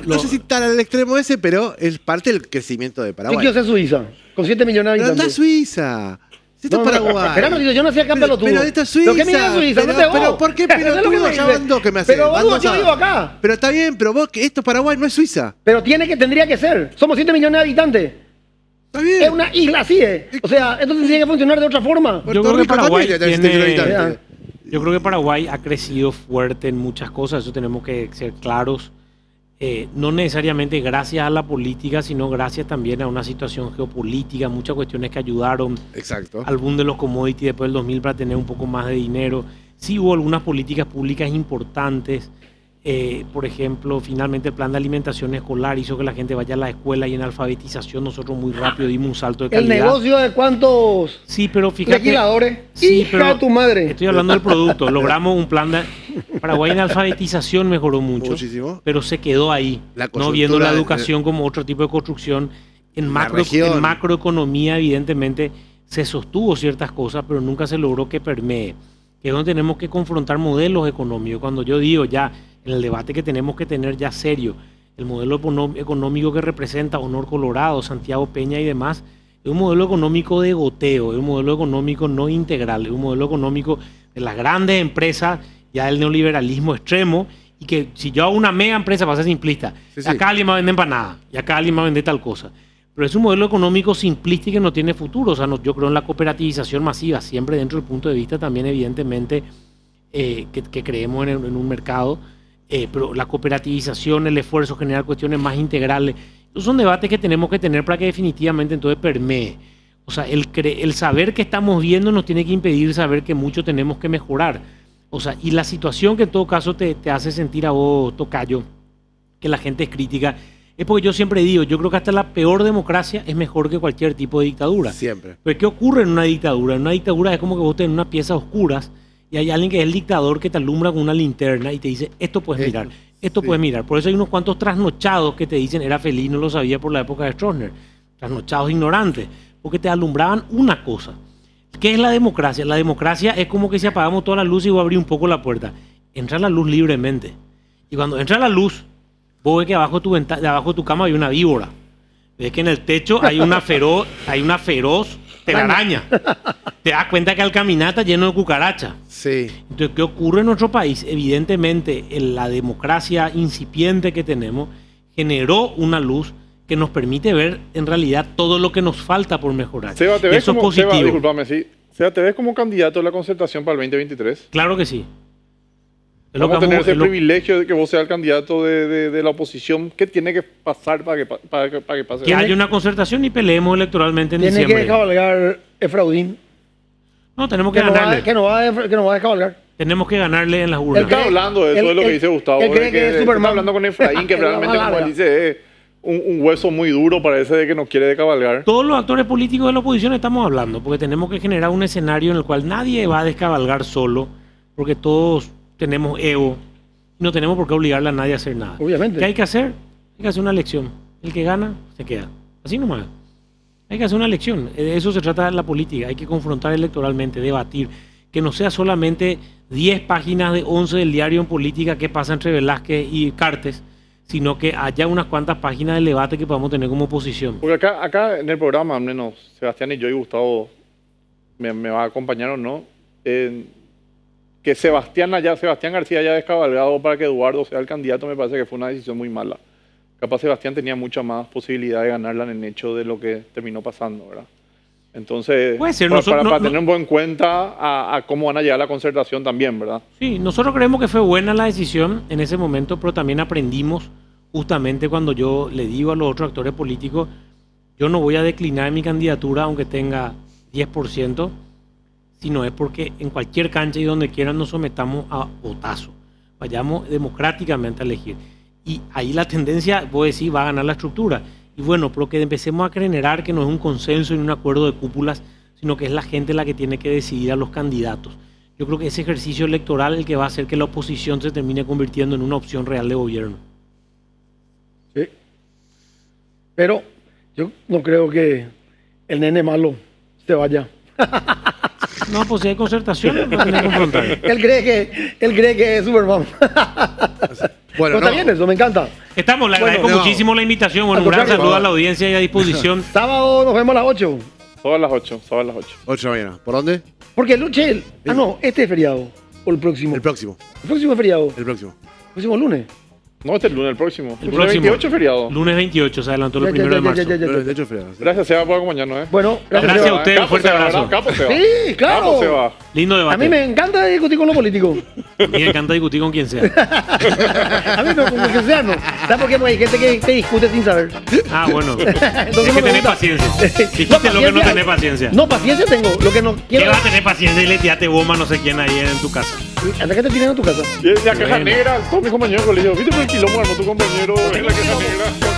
No sé si tan al extremo ese, pero es parte del crecimiento de Yo Paraguay. quiero ser Suiza, con 7 millones de Pero anda a habitantes. Suiza. Si esto No, es no, Paraguay. espera un ratito, yo nací acá en pelotudo. Pero esto es Suiza. ¿Pero qué mierda es Suiza? Pero, ¿Dónde vos? pero ¿por qué Eso es lo que pelotudo? me Ya dice. van dos que me hacen. Pero Van vos, dos yo a- vivo acá. Pero está bien, pero vos, que esto es Paraguay, no es Suiza. Pero tendría que ser. Somos 7 millones de habitantes. Está bien. Es una isla así, ¿eh? O sea, esto tendría que funcionar de otra forma. Puerto Yo creo que Rico Paraguay también tiene tiene- 7 habitantes. Yo creo que Paraguay ha crecido fuerte en muchas cosas, eso tenemos que ser claros. No necesariamente gracias a la política, sino gracias también a una situación geopolítica, muchas cuestiones que ayudaron Exacto. al boom de los commodities después del 2000 para tener un poco más de dinero. Sí hubo algunas políticas públicas importantes. Por ejemplo, finalmente el plan de alimentación escolar hizo que la gente vaya a la escuela y en alfabetización nosotros muy rápido dimos un salto de El calidad. negocio de cuántos Sí, pero fíjate. legisladores. Sí, Hija pero de tu madre. Estoy hablando del producto. Logramos un plan de. Paraguay en alfabetización mejoró mucho, Muchísimo. pero se quedó ahí. La No coyuntura viendo la de- educación como otro tipo de construcción. En, La región. en macroeconomía, evidentemente, se sostuvo ciertas cosas, pero nunca se logró que permee. Que es donde tenemos que confrontar modelos económicos. Cuando yo digo ya, en el debate que tenemos que tener ya serio, el modelo económico que representa Honor Colorado, Santiago Peña y demás, es un modelo económico de goteo, es un modelo económico no integral, es un modelo económico de las grandes empresas, ya del neoliberalismo extremo, y que si yo hago una mega empresa, para ser simplista, Sí, sí. acá alguien me va a vender empanada, y acá alguien me va a vender tal cosa. Pero es un modelo económico simplista y que no tiene futuro. O sea, yo creo en la cooperativización masiva, siempre dentro del punto de vista también, evidentemente, que creemos en un mercado. Pero la cooperativización, el esfuerzo, generar cuestiones más integrales, esos son debates que tenemos que tener para que definitivamente entonces permee. O sea, el saber que estamos viendo nos tiene que impedir saber que mucho tenemos que mejorar. O sea, y la situación que en todo caso te hace sentir a vos, tocayo, que la gente es crítica, es porque yo siempre digo, yo creo que hasta la peor democracia es mejor que cualquier tipo de dictadura. Siempre. Pero ¿qué ocurre en una dictadura? En una dictadura es como que vos tenés una pieza a oscuras y hay alguien que es el dictador que te alumbra con una linterna y te dice, esto puedes mirar, esto sí. puedes mirar. Por eso hay unos cuantos trasnochados que te dicen, era feliz, no lo sabía por la época de Stroessner. Trasnochados ignorantes, porque te alumbraban una cosa. ¿Qué es la democracia? La democracia es como que si apagamos toda la luz y voy a abrir un poco la puerta. Entra la luz libremente. Y cuando entra la luz, vos ves que abajo de tu cama hay una víbora. Ves que en el techo hay una feroz telaraña. Te das cuenta que al caminar está lleno de cucarachas. Sí. Entonces, ¿qué ocurre en nuestro país? Evidentemente, la democracia incipiente que tenemos generó una luz que nos permite ver en realidad todo lo que nos falta por mejorar. Seba, ¿te Y ves eso es como, Seba, positivo. discúlpame, sí. Seba, ¿te ves como candidato a la concertación para el 2023? Claro que sí. Es lo Vamos a que tener ese es lo- privilegio de que vos seas el candidato de la oposición. ¿Qué tiene que pasar para que pase? que haya una concertación y peleemos electoralmente en Tiene diciembre. que cabalgar Efraudín. No, tenemos que Que no ganarle. que no va a descabalgar. Tenemos que ganarle en las El urnas. Está hablando de eso, de lo que dice Gustavo. él cree de que es está Superman. hablando con Efraín, que La realmente, como larga. él dice, es un hueso muy duro, parece de que no quiere descabalgar. Todos los actores políticos de la oposición estamos hablando, porque tenemos que generar un escenario en el cual nadie va a descabalgar solo, porque todos tenemos ego y no tenemos por qué obligarle a nadie a hacer nada. Obviamente. ¿Qué hay que hacer? Hay que hacer una elección. El que gana, se queda. Así nomás. Hay que hacer una elección. De eso se trata la política. Hay que confrontar electoralmente, debatir. Que no sea solamente 10 páginas de 11 del diario en política que pasa entre Velázquez y Cartes, sino que haya unas cuantas páginas del debate que podamos tener como oposición. Porque acá en el programa, al menos Sebastián y yo y Gustavo me va a acompañar o no, que Sebastián García haya descabalgado para que Eduardo sea el candidato, me parece que fue una decisión muy mala. Capaz Sebastián tenía mucha más posibilidad de ganarla en el hecho de lo que terminó pasando, ¿verdad? Entonces, Puede ser, para tener un buen cuenta a cómo van a llegar a la concertación también, ¿verdad? Sí, nosotros creemos que fue buena la decisión en ese momento, pero también aprendimos justamente cuando yo le digo a los otros actores políticos, yo no voy a declinar mi candidatura aunque tenga 10%, sino es porque en cualquier cancha y donde quieran nos sometamos a votazo. Vayamos democráticamente a elegir. Y ahí la tendencia, voy a decir, va a ganar la estructura. Y bueno, pero que empecemos a generar que no es un consenso ni un acuerdo de cúpulas, sino que es la gente la que tiene que decidir a los candidatos. Yo creo que ese ejercicio electoral es el que va a hacer que la oposición se termine convirtiendo en una opción real de gobierno. Sí. Pero yo no creo que el nene malo se vaya. No, pues si hay concertación, no va a tener que confrontar. Él cree que es Superman. Bueno, Pero está no. bien eso, me encanta. Estamos, le agradezco no. muchísimo la invitación. Bueno, Al un gran contrario. saludo a la audiencia y a disposición. Sábado nos vemos a las 8. Todas las 8, todas las 8. 8 de la mañana. ¿Por dónde? Porque Luche, no, este es feriado. O el próximo. El próximo. El próximo es feriado. El próximo. El próximo lunes. No, este es el lunes, el próximo. El lunes próximo. 28 es feriado. Lunes 28, se adelantó el Ya, primero de marzo. ya. De hecho, feriado. Gracias, Seba, por acompañarnos, ¿eh? Bueno, Gracias Seba. a usted, un fuerte Seba, abrazo. ¿verdad? Capo Seba. Sí, claro. Capo Seba. Lindo A debate. mí me encanta discutir con los políticos. A mí me encanta discutir con quien sea. A mí no, como que sea, no. ¿Sabes por qué? Porque hay gente que te discute sin saber. Ah, bueno. Entonces Es no que me tenés gusta. paciencia. Dijiste lo que no tenés paciencia. No, paciencia tengo. Lo que no ¿Qué quiero. vas a tener paciencia y le tiraste bomba a no sé quién ahí en tu casa? Anda que te tienen en tu casa. Y la caja Bueno. negra, todos mis compañeros del colegio. ¿Viste por el quilombo armó tu compañero en la caja negra?